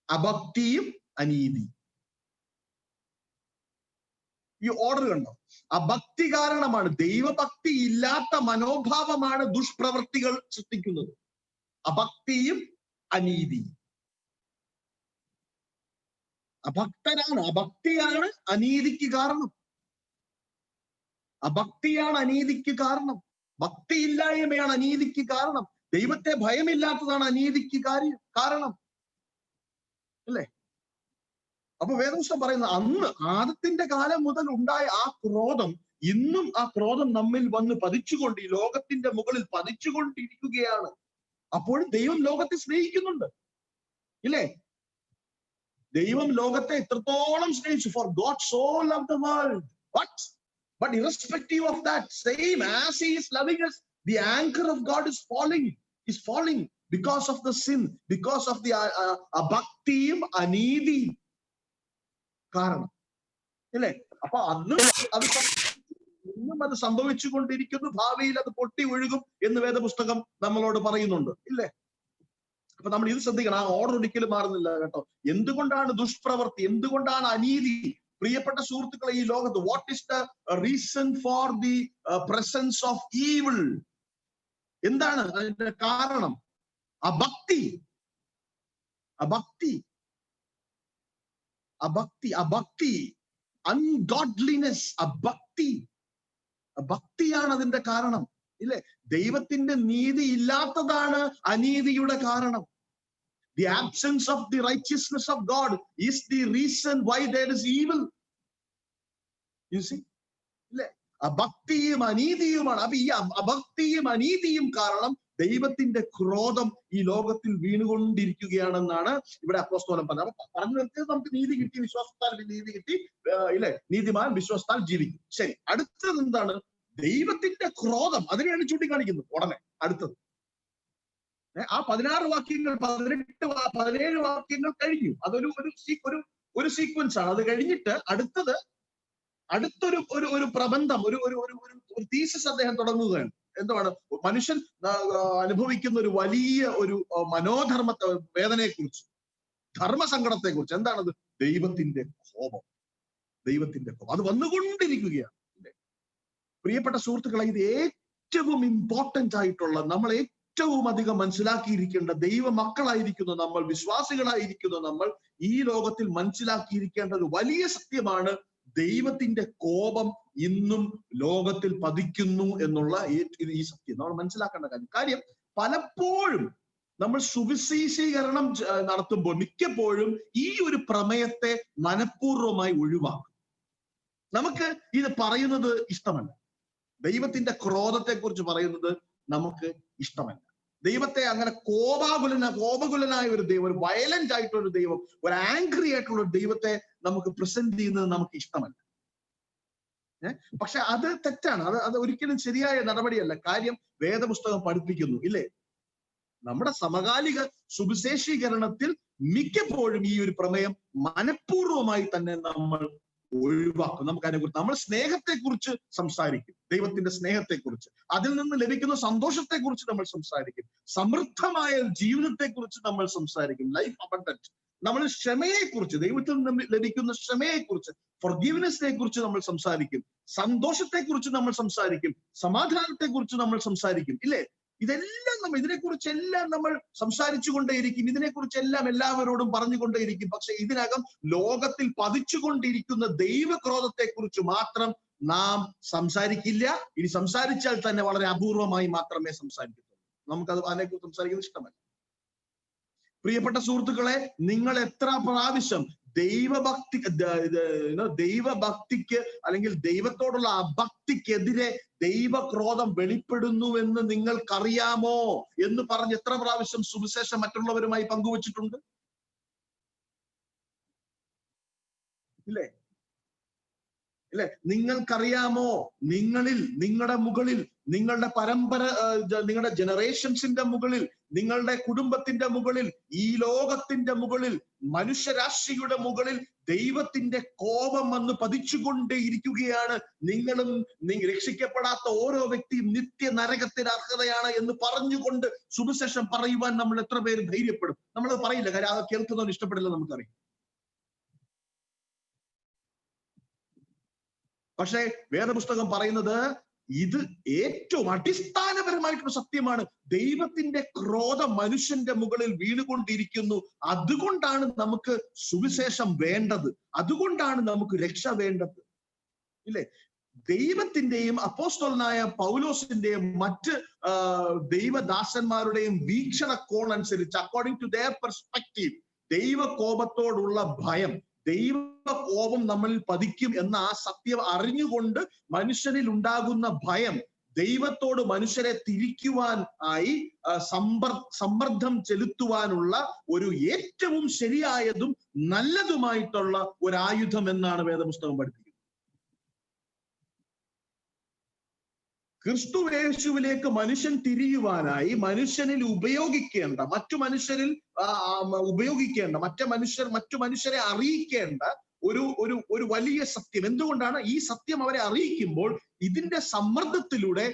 അഭക്തിയും അനീതി. ഈ ഓർഡർ കണ്ടോ? അഭക്തി കാരണമാണ്, ദൈവഭക്തി ഇല്ലാത്ത മനോഭാവമാണ് ദുഷ്പ്രവൃത്തികൾ സൃഷ്ടിക്കുന്നത്. അഭക്തിയും അനീതിയും. അഭക്തിയാണ് അനീതിക്ക് കാരണം. അഭക്തിയാണ് അനീതിക്ക് കാരണം. ഭക്തിയില്ലായ്മയാണ് അനീതിക്ക് കാരണം. ദൈവത്തെ ഭയമില്ലാത്തതാണ് അനീതിക്ക് കാരണം. അല്ലേ? അപ്പൊ വേദപുസ്തകം പറയുന്നത് അന്ന് ആദത്തിന്റെ കാലം മുതൽ ഉണ്ടായ ആ ക്രോധം ഇന്നും ആ ക്രോധം നമ്മിൽ വന്ന് പതിച്ചുകൊണ്ട് ഈ ലോകത്തിന്റെ മുകളിൽ പതിച്ചുകൊണ്ടിരിക്കുകയാണ്. അപ്പോഴും ദൈവം ലോകത്തെ സ്നേഹിക്കുന്നുണ്ട്. ഇല്ലേ? ദൈവം ലോകത്തെ എത്രത്തോളം സ്നേഹിച്ചു. For God so loved the world. But irrespective of that, same as he is loving us, the anchor of God is falling because of the sin, because of the abhaktiyum anidiyum കാരണം. ഇല്ലേ? അപ്പൊ അന്ന് അത് ഇന്നും അത് സംഭവിച്ചുകൊണ്ടിരിക്കുന്നു, ഭാവിയിൽ അത് പൊട്ടി ഒഴുകും എന്ന് വേദപുസ്തകം നമ്മളോട് പറയുന്നുണ്ട്, ഇല്ലേ? അപ്പൊ നമ്മൾ ഇത് ശ്രദ്ധിക്കണം, ആ ഓർഡർ ഒരിക്കലും മാറുന്നില്ല കേട്ടോ. എന്തുകൊണ്ടാണ് ദുഷ്പ്രവൃത്തി, എന്തുകൊണ്ടാണ് അനീതി? പ്രിയപ്പെട്ട സുഹൃത്തുക്കളെ, ഈ ലോകത്ത് what is the reason for the presence of evil? എന്താണ് അതിന്റെ കാരണം? അഭക്തി, അഭക്തി, അഭക്തി, അഭക്തി, അൺഗോഡ്ലിനെസ്, അഭക്തി, ഭക്തിയാണ് അതിന്റെ കാരണം, ഇല്ലേ? ദൈവത്തിന്റെ നീതി ഇല്ലാത്തതാണ് അനീതിയുടെ കാരണം. The absence of the righteousness of God is the reason why there is evil. You see? ഇല്ലേ? അഭക്തിയും അനീതിയുമാണ്. അപ്പൊ ഈ അഭക്തിയും അനീതിയും കാരണം ദൈവത്തിന്റെ ക്രോധം ഈ ലോകത്തിൽ വീണുകൊണ്ടിരിക്കുകയാണെന്നാണ് ഇവിടെ അപ്പോസ്തലൻ പറഞ്ഞത്. അപ്പൊ പറഞ്ഞു നിർത്തിയത് നമുക്ക് നീതി കിട്ടി, വിശ്വാസത്താൽ നീതി കിട്ടി, ഇല്ലേ? നീതിമാൻ വിശ്വാസത്താൽ ജീവിക്കും. ശരി, അടുത്തത് എന്താണ്? ദൈവത്തിന്റെ ക്രോധം. അതിനെയാണ് ചൂണ്ടിക്കാണിക്കുന്നത് ഉടനെ. അടുത്തത് ആ 16 വാക്യങ്ങൾ, 17 വാക്യങ്ങൾ കഴിഞ്ഞു. അതൊരു ഒരു സീക്വൻസ് ആണ്. അത് കഴിഞ്ഞിട്ട് അടുത്തൊരു പ്രബന്ധം, ഒരു തീസിസ് അദ്ദേഹം തുടങ്ങുകയാണ്. എന്താണ്? മനുഷ്യൻ അനുഭവിക്കുന്ന ഒരു വലിയ ഒരു മനോധർമ്മത്തെ, വേദനയെക്കുറിച്ച്, ധർമ്മസങ്കടത്തെക്കുറിച്ച്. എന്താണത്? ദൈവത്തിന്റെ കോപം, ദൈവത്തിന്റെ കോപം. അത് വന്നുകൊണ്ടിരിക്കുകയാണ്. പ്രിയപ്പെട്ട സുഹൃത്തുക്കളെ, ഇത് ഏറ്റവും ഇമ്പോർട്ടന്റ് ആയിട്ടുള്ള, നമ്മൾ ഏറ്റവും അധികം മനസ്സിലാക്കിയിരിക്കേണ്ട, ദൈവ മക്കളായിരിക്കുന്ന നമ്മൾ, വിശ്വാസികളായിരിക്കുന്ന നമ്മൾ ഈ ലോകത്തിൽ മനസ്സിലാക്കിയിരിക്കേണ്ട ഒരു വലിയ സത്യമാണ്. ദൈവത്തിന്റെ കോപം ഇന്നും ലോകത്തിൽ പതിക്കുന്നു എന്നുള്ള ഈ സത്യം നമ്മൾ മനസ്സിലാക്കേണ്ട കാര്യം. പലപ്പോഴും നമ്മൾ സുവിശേഷീകരണം നടത്തുമ്പോൾ മിക്കപ്പോഴും ഈ ഒരു പ്രമേയത്തെ മനഃപൂർവ്വമായി ഒഴിവാക്കും. നമുക്ക് ഇത് പറയുന്നത് ഇഷ്ടമല്ല. ദൈവത്തിന്റെ ക്രോധത്തെ കുറിച്ച് പറയുന്നത് നമുക്ക് ഇഷ്ടമല്ല. ദൈവത്തെ അങ്ങനെ കോപകുലനായ ഒരു ദൈവം, ഒരു വയലന്റ് ആയിട്ടുള്ള ഒരു ദൈവം, ഒരു ആംഗ്രി ആയിട്ടുള്ള ഒരു ദൈവത്തെ നമുക്ക് പ്രസന്റ് ചെയ്യുന്നത് നമുക്ക് ഇഷ്ടമല്ല. പക്ഷെ അത് തെറ്റാണ്. അത് ഒരിക്കലും ശരിയായ നടപടിയല്ല. കാര്യം വേദപുസ്തകം പഠിപ്പിക്കുന്നു, ഇല്ലേ? നമ്മുടെ സമകാലിക സുവിശേഷീകരണത്തിൽ മിക്കപ്പോഴും ഈ ഒരു പ്രമേയം മനഃപൂർവ്വമായി തന്നെ നമ്മൾ ഒഴിവാക്കും. നമുക്ക് അതിനെക്കുറിച്ച്, നമ്മൾ സ്നേഹത്തെക്കുറിച്ച് സംസാരിക്കും, ദൈവത്തിന്റെ സ്നേഹത്തെക്കുറിച്ച്, അതിൽ നിന്ന് ലഭിക്കുന്ന സന്തോഷത്തെക്കുറിച്ച് നമ്മൾ സംസാരിക്കും, സമൃദ്ധമായ ജീവിതത്തെക്കുറിച്ച് നമ്മൾ സംസാരിക്കും, ലൈഫ് അബണ്ടന്റ്. നമ്മൾ ക്ഷമയെക്കുറിച്ച്, ദൈവത്തിൽ നിന്ന് ലഭിക്കുന്ന ക്ഷമയെക്കുറിച്ച്, ഫൊർഗീവ്നെസ്സിനെ കുറിച്ച് നമ്മൾ സംസാരിക്കും, സന്തോഷത്തെക്കുറിച്ച് നമ്മൾ സംസാരിക്കും, സമാധാനത്തെക്കുറിച്ച് നമ്മൾ സംസാരിക്കും, ഇല്ലേ? ഇതിനെക്കുറിച്ചെല്ലാം നമ്മൾ സംസാരിച്ചു കൊണ്ടേയിരിക്കും, ഇതിനെക്കുറിച്ചെല്ലാം എല്ലാവരോടും പറഞ്ഞുകൊണ്ടേയിരിക്കും. പക്ഷെ ഇതിനകം ലോകത്തിൽ പതിച്ചുകൊണ്ടിരിക്കുന്ന ദൈവക്രോധത്തെ കുറിച്ച് മാത്രം നാം സംസാരിക്കില്ല. ഇനി സംസാരിച്ചാൽ തന്നെ വളരെ അപൂർവമായി മാത്രമേ സംസാരിക്കത്തുള്ളൂ. നമുക്കത് അതിനെക്കുറിച്ച് സംസാരിക്കുന്നത് ഇഷ്ടമല്ല. പ്രിയപ്പെട്ട സുഹൃത്തുക്കളെ, നിങ്ങൾ എത്ര പ്രാവശ്യം ദൈവഭക്തിക്ക് അല്ലെങ്കിൽ ദൈവത്തോടുള്ള അഭക്തിക്കെതിരെ ദൈവക്രോധം വെളിപ്പെടുന്നുവെന്ന് നിങ്ങൾക്കറിയാമോ എന്ന് പറഞ്ഞ് എത്ര പ്രാവശ്യം സുവിശേഷം മറ്റുള്ളവരുമായി പങ്കുവച്ചിട്ടുണ്ട്, ഇല്ലേ? നിങ്ങൾക്കറിയാമോ? നിങ്ങളുടെ മുകളിൽ, നിങ്ങളുടെ പരമ്പര, നിങ്ങളുടെ ജനറേഷൻസിന്റെ മുകളിൽ, നിങ്ങളുടെ കുടുംബത്തിന്റെ മുകളിൽ, ഈ ലോകത്തിന്റെ മുകളിൽ, മനുഷ്യരാശിയുടെ മുകളിൽ ദൈവത്തിന്റെ കോപം വന്ന് പതിച്ചുകൊണ്ടേയിരിക്കുകയാണ്. നിങ്ങളും രക്ഷിക്കപ്പെടാത്ത ഓരോ വ്യക്തിയും നിത്യ നരകത്തിന് അർഹതയാണ് എന്ന് പറഞ്ഞുകൊണ്ട് സുവിശേഷം പറയുവാൻ നമ്മൾ എത്ര പേര് ധൈര്യപ്പെടും? നമ്മളത് പറയില്ല, കാര്യം അത് കേൾക്കുന്നവന് ഇഷ്ടപ്പെടില്ല, നമുക്കറിയാം. പക്ഷേ വേദപുസ്തകം പറയുന്നത് ഇത് ഏറ്റവും അടിസ്ഥാനപരമായിട്ടുള്ള സത്യമാണ്. ദൈവത്തിന്റെ ക്രോധം മനുഷ്യന്റെ മുകളിൽ വീണുകൊണ്ടിരിക്കുന്നു. അതുകൊണ്ടാണ് നമുക്ക് സുവിശേഷം വേണ്ടത്, അതുകൊണ്ടാണ് നമുക്ക് രക്ഷ വേണ്ടത്, ഇല്ലേ? ദൈവത്തിന്റെയും അപ്പോസ്തലനായ പൗലോസിന്റെയും മറ്റ് ദൈവദാസന്മാരുടെയും വീക്ഷണകോൺ അനുസരിച്ച്, അക്കോർഡിംഗ് ടു ദെയർ പെർസ്പെക്റ്റീവ്, ദൈവകോപത്തോടുള്ള ഭയം, ദൈവകോപം നമ്മളിൽ പതിക്കും എന്ന ആ സത്യം അറിഞ്ഞുകൊണ്ട് മനുഷ്യനിൽ ഉണ്ടാകുന്ന ഭയം ദൈവത്തോട് മനുഷ്യരെ തിരിക്കുവാൻ ആയി സമ്മർദ്ദം ചെലുത്തുവാനുള്ള ഒരു ഏറ്റവും ശരിയായതും നല്ലതുമായിട്ടുള്ള ഒരു ആയുധം എന്നാണ് വേദപുസ്തകം പഠിപ്പിക്കുന്നത്. ക്രിസ്തുയേശുവിലേക്ക് മനുഷ്യൻ തിരിയുവാനായി മനുഷ്യനിൽ മറ്റു മനുഷ്യരെ അറിയിക്കേണ്ട ഒരു ഒരു ഒരു വലിയ സത്യം. എന്തുകൊണ്ടാണ്? ഈ സത്യം അവരെ അറിയിക്കുമ്പോൾ ഇതിന്റെ സമ്മർദ്ദത്തിലൂടെ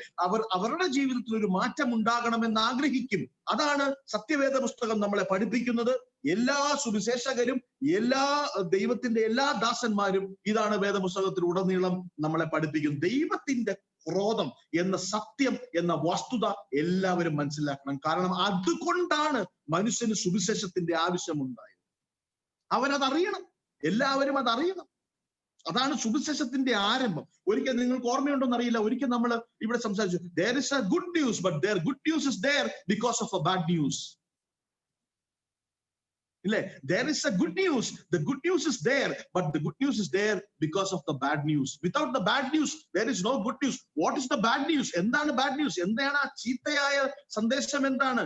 അവരുടെ ജീവിതത്തിൽ ഒരു മാറ്റം ഉണ്ടാകണമെന്ന് ആഗ്രഹിക്കും. അതാണ് സത്യവേദ പുസ്തകം നമ്മളെ പഠിപ്പിക്കുന്നത്. എല്ലാ സുവിശേഷകരും എല്ലാ ദൈവത്തിന്റെ എല്ലാ ദാസന്മാരും ഇതാണ് വേദപുസ്തകത്തിൽ ഉടനീളം നമ്മളെ പഠിപ്പിക്കുന്നത്. ദൈവത്തിന്റെ ക്രോധം എന്ന സത്യം എന്ന വസ്തുത എല്ലാവരും മനസ്സിലാക്കണം. കാരണം അതുകൊണ്ടാണ് മനുഷ്യന് സുവിശേഷത്തിന്റെ ആവശ്യമുണ്ടായത്. അവരതറിയണം, എല്ലാവരും അതറിയണം. അതാണ് സുവിശേഷത്തിന്റെ ആരംഭം. ഒരിക്കൽ നിങ്ങൾക്ക് ഓർമ്മയുണ്ടോന്ന് അറിയില്ല, ഒരിക്കൽ നമ്മൾ ഇവിടെ സംസാരിച്ചു, there is a good news, but their good news is there because of a bad news. ഇല്ലേ? There is a good news, the good news is there, but the good news is there because of the bad news. Without the bad news there is no good news. What is the bad news? എന്താണ് bad news? എന്താണ് ആ ചീത്തയായ സന്ദേശം? എന്താണ്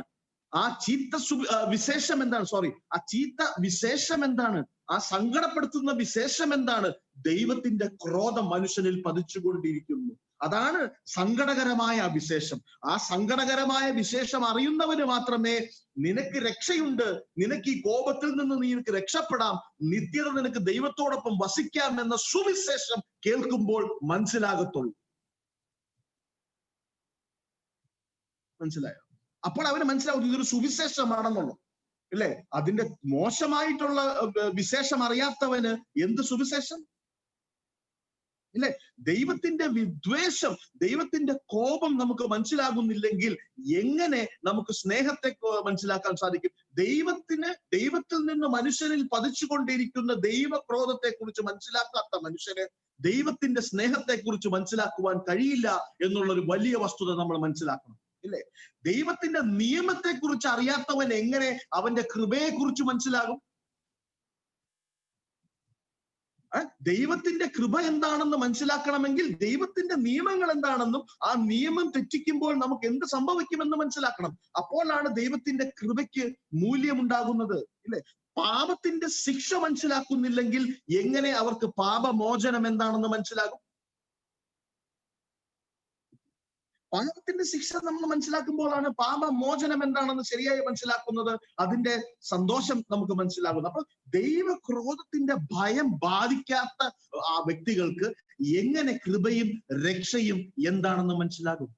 ആ ചീത്ത വിശേഷം? എന്താണ്? ആ ചീത്ത വിശേഷം എന്താണ്? ആ സങ്കടപ്പെടുത്തുന്ന വിശേഷം എന്താണ്? ദൈവത്തിന്റെ ക്രോധം മനുഷ്യനിൽ പതിച്ചുകൊണ്ടിരിക്കുന്നു. അതാണ് സങ്കടകരമായ വിശേഷം. ആ സങ്കടകരമായ വിശേഷം അറിയുന്നവന് മാത്രമേ നിനക്ക് രക്ഷയുണ്ട്, നിനക്ക് ഈ കോപത്തിൽ നിന്ന് നിനക്ക് രക്ഷപ്പെടാം, നിത്യത നിനക്ക് ദൈവത്തോടൊപ്പം വസിക്കാം എന്ന സുവിശേഷം കേൾക്കുമ്പോൾ മനസ്സിലാകത്തുള്ളൂ. മനസ്സിലായോ? അപ്പോൾ അവന് മനസ്സിലാവും ഇതൊരു സുവിശേഷമാണെന്നുള്ളൂ. ഇല്ലേ? അതിന്റെ മോശമായിട്ടുള്ള വിശേഷം അറിയാത്തവന് എന്ത് സുവിശേഷം? ഇല്ലേ? ദൈവത്തിന്റെ വിദ്വേഷം, ദൈവത്തിന്റെ കോപം നമുക്ക് മനസ്സിലാകുന്നില്ലെങ്കിൽ എങ്ങനെ നമുക്ക് സ്നേഹത്തെ മനസ്സിലാക്കാൻ സാധിക്കും? ദൈവത്തിൽ നിന്ന് മനുഷ്യനിൽ പതിച്ചുകൊണ്ടിരിക്കുന്ന ദൈവക്രോധത്തെ കുറിച്ച് മനസ്സിലാക്കാത്ത മനുഷ്യന് ദൈവത്തിന്റെ സ്നേഹത്തെ കുറിച്ച് മനസ്സിലാക്കുവാൻ കഴിയില്ല എന്നുള്ളൊരു വലിയ വസ്തുത നമ്മൾ മനസ്സിലാക്കണം. ഇല്ലേ? ദൈവത്തിന്റെ നിയമത്തെ കുറിച്ച് അറിയാത്തവൻ എങ്ങനെ അവന്റെ കൃപയെ കുറിച്ച് മനസ്സിലാകും? ദൈവത്തിന്റെ കൃപ എന്താണെന്ന് മനസ്സിലാക്കണമെങ്കിൽ ദൈവത്തിന്റെ നിയമങ്ങൾ എന്താണെന്നും ആ നിയമം തെറ്റിക്കുമ്പോൾ നമുക്ക് എന്ത് സംഭവിക്കുമെന്ന് മനസ്സിലാക്കണം. അപ്പോഴാണ് ദൈവത്തിന്റെ കൃപയ്ക്ക് മൂല്യമുണ്ടാകുന്നത്. ഇല്ലേ? പാപത്തിന്റെ ശിക്ഷ മനസ്സിലാക്കുന്നില്ലെങ്കിൽ എങ്ങനെ അവർക്ക് പാപമോചനം എന്താണെന്ന് മനസ്സിലാകും? പാപത്തിന്റെ ശിക്ഷ നമ്മൾ മനസ്സിലാക്കുമ്പോഴാണ് പാപമോചനം എന്താണെന്ന് ശരിയായി മനസ്സിലാക്കുന്നത്. അതിന്റെ സന്തോഷം നമുക്ക് മനസ്സിലാകുന്നു. അപ്പൊ ദൈവക്രോധത്തിന്റെ ഭയം ബാധിക്കാത്ത ആ വ്യക്തികൾക്ക് എങ്ങനെ കൃപയും രക്ഷയും എന്താണെന്ന് മനസ്സിലാകും?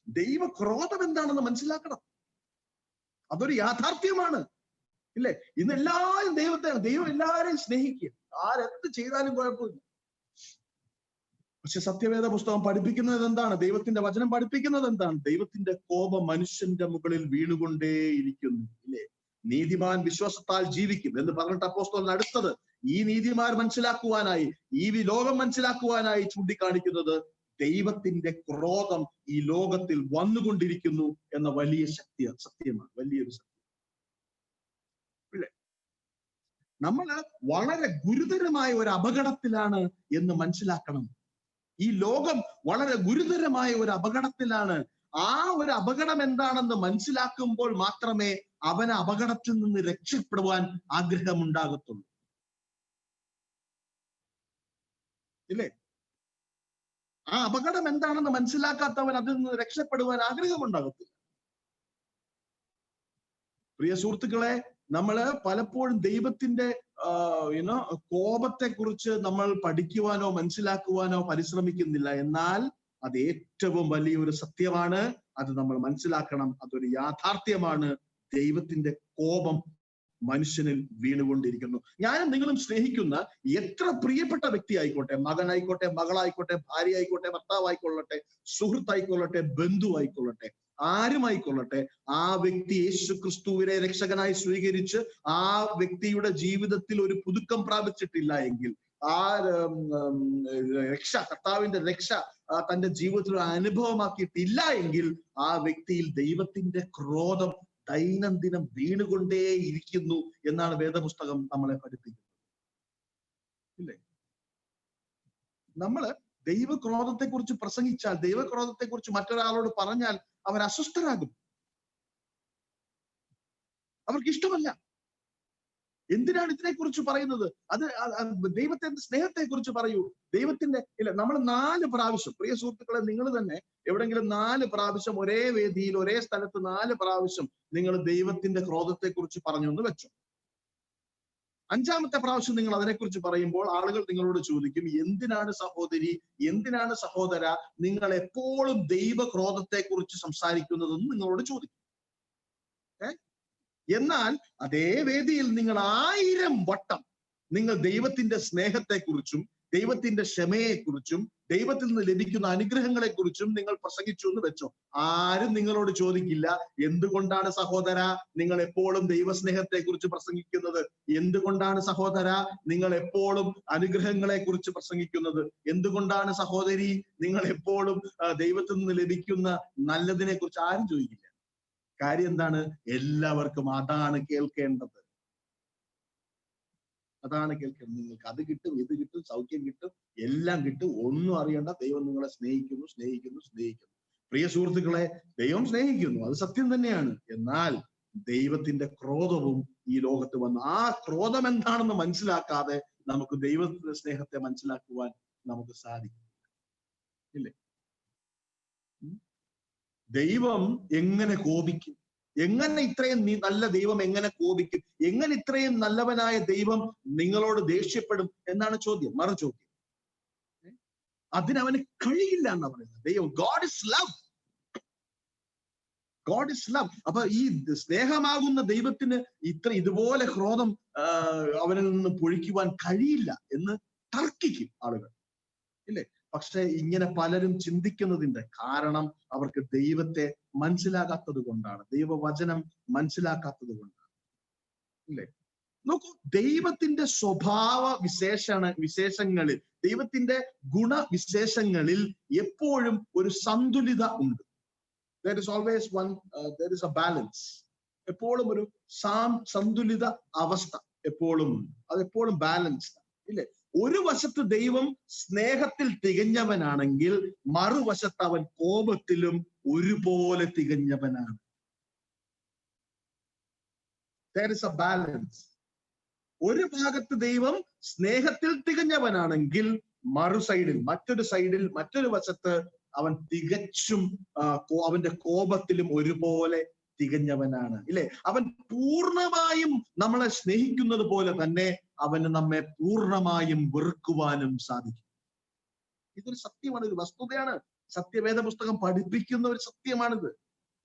ദൈവക്രോധം എന്താണെന്ന് മനസ്സിലാക്കണം. അതൊരു യാഥാർത്ഥ്യമാണ്. ഇല്ലേ? ഇന്ന് എല്ലാവരും ദൈവം എല്ലാവരെയും സ്നേഹിക്കുക, ആരെന്ത് ചെയ്താലും കുഴപ്പമില്ല. പക്ഷെ സത്യവേദ പുസ്തകം പഠിപ്പിക്കുന്നത് എന്താണ്? ദൈവത്തിന്റെ വചനം പഠിപ്പിക്കുന്നത് എന്താണ്? ദൈവത്തിന്റെ കോപം മനുഷ്യന്റെ മുകളിൽ വീണുകൊണ്ടേയിരിക്കുന്നു. ഇല്ലേ? നീതിമാൻ വിശ്വാസത്താൽ ജീവിക്കും എന്ന് പറഞ്ഞിട്ട് അപ്പോസ്തലൻ അടുത്തത് ഈ നീതിമാൻ മനസ്സിലാക്കുവാനായി, ഈ ലോകം മനസ്സിലാക്കുവാനായി ചൂണ്ടിക്കാണിക്കുന്നത് ദൈവത്തിന്റെ ക്രോധം ഈ ലോകത്തിൽ വന്നുകൊണ്ടിരിക്കുന്നു എന്ന വലിയ സത്യമാണ്, വലിയൊരു സത്യം. നമ്മൾ വളരെ ഗുരുതരമായ ഒരു അപകടത്തിലാണ് എന്ന് മനസ്സിലാക്കണം. ഈ ലോകം വളരെ ഗുരുതരമായ ഒരു അപകടത്തിലാണ്. ആ ഒരു അപകടം എന്താണെന്ന് മനസ്സിലാക്കുമ്പോൾ മാത്രമേ അവന് അപകടത്തിൽ നിന്ന് രക്ഷപ്പെടുവാൻ ആഗ്രഹമുണ്ടാകത്തുള്ളൂ. ഇല്ലേ? ആ അപകടം എന്താണെന്ന് മനസ്സിലാക്കാത്തവൻ അതിൽ നിന്ന് രക്ഷപ്പെടുവാൻ ആഗ്രഹമുണ്ടാകത്തില്ല. പ്രിയ സുഹൃത്തുക്കളെ, നമ്മള് പലപ്പോഴും ദൈവത്തിന്റെ കോപത്തെ കുറിച്ച് നമ്മൾ പഠിക്കുവാനോ മനസ്സിലാക്കുവാനോ പരിശ്രമിക്കുന്നില്ല. എന്നാൽ അത് ഏറ്റവും വലിയൊരു സത്യമാണ്. അത് നമ്മൾ മനസ്സിലാക്കണം. അതൊരു യാഥാർത്ഥ്യമാണ്. ദൈവത്തിന്റെ കോപം മനുഷ്യനിൽ വീണുകൊണ്ടിരിക്കുന്നു. ഞാനും നിങ്ങളും സ്നേഹിക്കുന്ന എത്ര പ്രിയപ്പെട്ട വ്യക്തി ആയിക്കോട്ടെ, മകനായിക്കോട്ടെ, മകളായിക്കോട്ടെ, ഭാര്യ ആയിക്കോട്ടെ, ഭർത്താവായിക്കൊള്ളട്ടെ, സുഹൃത്തായിക്കൊള്ളട്ടെ, ബന്ധുവായിക്കൊള്ളട്ടെ, ആരുമായിക്കൊള്ളട്ടെ, ആ വ്യക്തി യേശു ക്രിസ്തുവിനെ രക്ഷകനായി സ്വീകരിച്ച് ആ വ്യക്തിയുടെ ജീവിതത്തിൽ ഒരു പുതുക്കം പ്രാപിച്ചിട്ടില്ല എങ്കിൽ, ആ കർത്താവിന്റെ രക്ഷ തന്റെ ജീവിതത്തിൽ അനുഭവമാക്കിയിട്ടില്ല എങ്കിൽ, ആ വ്യക്തിയിൽ ദൈവത്തിന്റെ ക്രോധം ദൈനംദിനം വീണുകൊണ്ടേയിരിക്കുന്നു എന്നാണ് വേദപുസ്തകം നമ്മളെ പഠിപ്പിക്കുന്നത്. ഇല്ലേ? നമ്മള് ദൈവക്രോധത്തെ കുറിച്ച് പ്രസംഗിച്ചാൽ, ദൈവക്രോധത്തെ കുറിച്ച് മറ്റൊരാളോട് പറഞ്ഞാൽ അവർ അസ്വസ്ഥരാകും, അവർക്ക് ഇഷ്ടമല്ല. എന്തിനാണ് ഇതിനെക്കുറിച്ച് പറയുന്നത്? അത് ദൈവത്തിന്റെ സ്നേഹത്തെ കുറിച്ച് പറയൂ. ദൈവത്തിന്റെ ഇല്ല, നമ്മൾ 4 പ്രാവശ്യം, പ്രിയ സുഹൃത്തുക്കളെ, നിങ്ങൾ തന്നെ എവിടെങ്കിലും 4 പ്രാവശ്യം ഒരേ വേദിയിൽ ഒരേ സ്ഥലത്ത് 4 പ്രാവശ്യം നിങ്ങൾ ദൈവത്തിന്റെ ക്രോധത്തെ കുറിച്ച് പറഞ്ഞു എന്ന് വെച്ചു. 5ാമത്തെ പ്രാവശ്യം നിങ്ങൾ അതിനെക്കുറിച്ച് പറയുമ്പോൾ ആളുകൾ നിങ്ങളോട് ചോദിക്കും, എന്തിനാണ് സഹോദരി, എന്തിനാണ് സഹോദര നിങ്ങൾ എപ്പോഴും ദൈവ ക്രോധത്തെ കുറിച്ച് സംസാരിക്കുന്നതെന്ന് നിങ്ങളോട് ചോദിക്കും. എന്നാൽ അതേ വേദിയിൽ നിങ്ങൾ 1000 വട്ടം നിങ്ങൾ ദൈവത്തിന്റെ സ്നേഹത്തെക്കുറിച്ചും ദൈവത്തിന്റെ ക്ഷമയെക്കുറിച്ചും ദൈവത്തിൽ നിന്ന് ലഭിക്കുന്ന അനുഗ്രഹങ്ങളെ കുറിച്ചും നിങ്ങൾ പ്രസംഗിച്ചു എന്ന് വെച്ചോ, ആരും നിങ്ങളോട് ചോദിക്കില്ല, എന്തുകൊണ്ടാണ് സഹോദര നിങ്ങൾ എപ്പോഴും ദൈവസ്നേഹത്തെ കുറിച്ച് പ്രസംഗിക്കുന്നത്? എന്തുകൊണ്ടാണ് സഹോദര നിങ്ങൾ എപ്പോഴും അനുഗ്രഹങ്ങളെ കുറിച്ച് പ്രസംഗിക്കുന്നത്? എന്തുകൊണ്ടാണ് സഹോദരി നിങ്ങൾ എപ്പോഴും ദൈവത്തിൽ നിന്ന് ലഭിക്കുന്ന നല്ലതിനെ കുറിച്ച് ആരും ചോദിക്കില്ല. കാര്യം എന്താണ്? എല്ലാവർക്കും അതാണ് കേൾക്കേണ്ടത്. അതാണ് കേൾക്കുന്നത്. നിങ്ങൾക്ക് അത് കിട്ടും, ഇത് കിട്ടും, സൗഖ്യം കിട്ടും, എല്ലാം കിട്ടും, ഒന്നും അറിയണ്ട. ദൈവം നിങ്ങളെ സ്നേഹിക്കുന്നു, സ്നേഹിക്കുന്നു, സ്നേഹിക്കുന്നു. പ്രിയ സുഹൃത്തുക്കളെ, ദൈവം സ്നേഹിക്കുന്നു, അത് സത്യം തന്നെയാണ്. എന്നാൽ ദൈവത്തിന്റെ ക്രോധവും ഈ ലോകത്ത് വന്നു. ആ ക്രോധം എന്താണെന്ന് മനസ്സിലാക്കാതെ നമുക്ക് ദൈവത്തിന്റെ സ്നേഹത്തെ മനസ്സിലാക്കുവാൻ നമുക്ക് സാധിക്കും, ഇല്ലേ? ദൈവം എങ്ങനെ കോപിക്കും? എങ്ങനെ ഇത്രയും നല്ല ദൈവം എങ്ങനെ കോപിക്കും? എങ്ങനെ ഇത്രയും നല്ലവനായ ദൈവം നിങ്ങളോട് ദേഷ്യപ്പെടും എന്നാണ് ചോദ്യം, മറു ചോദ്യം. അതിനവന് കഴിയില്ല എന്നാ പറയുന്നത്. ദൈവം God is love, God is love. അപ്പൊ ഈ സ്നേഹമാകുന്ന ദൈവത്തിന് ഇതുപോലെ ക്രോധം അവനിൽ നിന്ന് പൊഴിക്കുവാൻ കഴിയില്ല എന്ന് തർക്കിക്കും ആളുകൾ, ഇല്ലേ? പക്ഷെ ഇങ്ങനെ പലരും ചിന്തിക്കുന്നതിന്റെ കാരണം അവർക്ക് ദൈവത്തെ മനസ്സിലാകാത്തത് കൊണ്ടാണ്, ദൈവവചനം മനസ്സിലാക്കാത്തത് കൊണ്ടാണ്, ഇല്ലേ? നോക്കൂ, ദൈവത്തിന്റെ സ്വഭാവ വിശേഷങ്ങളിൽ, ദൈവത്തിന്റെ ഗുണവിശേഷങ്ങളിൽ എപ്പോഴും ഒരു സന്തുലിത ഉണ്ട്. There is always there is a balance. എപ്പോഴും ഒരു സന്തുലിത അവസ്ഥ എപ്പോഴും ഉണ്ട്, അതെപ്പോഴും ബാലൻസ്ഡ്, ഇല്ലേ? ഒരു വശത്ത് ദൈവം സ്നേഹത്തിൽ തികഞ്ഞവനാണെങ്കിൽ മറുവശത്ത് അവൻ കോപത്തിലും ഒരുപോലെ തികഞ്ഞവനാണ്. There is a balance. ഒരു ഭാഗത്ത് ദൈവം സ്നേഹത്തിൽ തികഞ്ഞവനാണെങ്കിൽ മറ്റൊരു വശത്ത് അവൻ തികച്ചും അവന്റെ കോപത്തിലും ഒരുപോലെ തികഞ്ഞവനാണ്, ഇല്ലേ? അവൻ പൂർണ്ണമായും നമ്മളെ സ്നേഹിക്കുന്നത് പോലെ തന്നെ അവന് നമ്മെ പൂർണ്ണമായും വെറുക്കുവാനും സാധിക്കും. ഇതൊരു സത്യമാണ്, ഒരു വസ്തുതയാണ്. സത്യവേദ പുസ്തകം പഠിപ്പിക്കുന്ന ഒരു സത്യമാണിത്.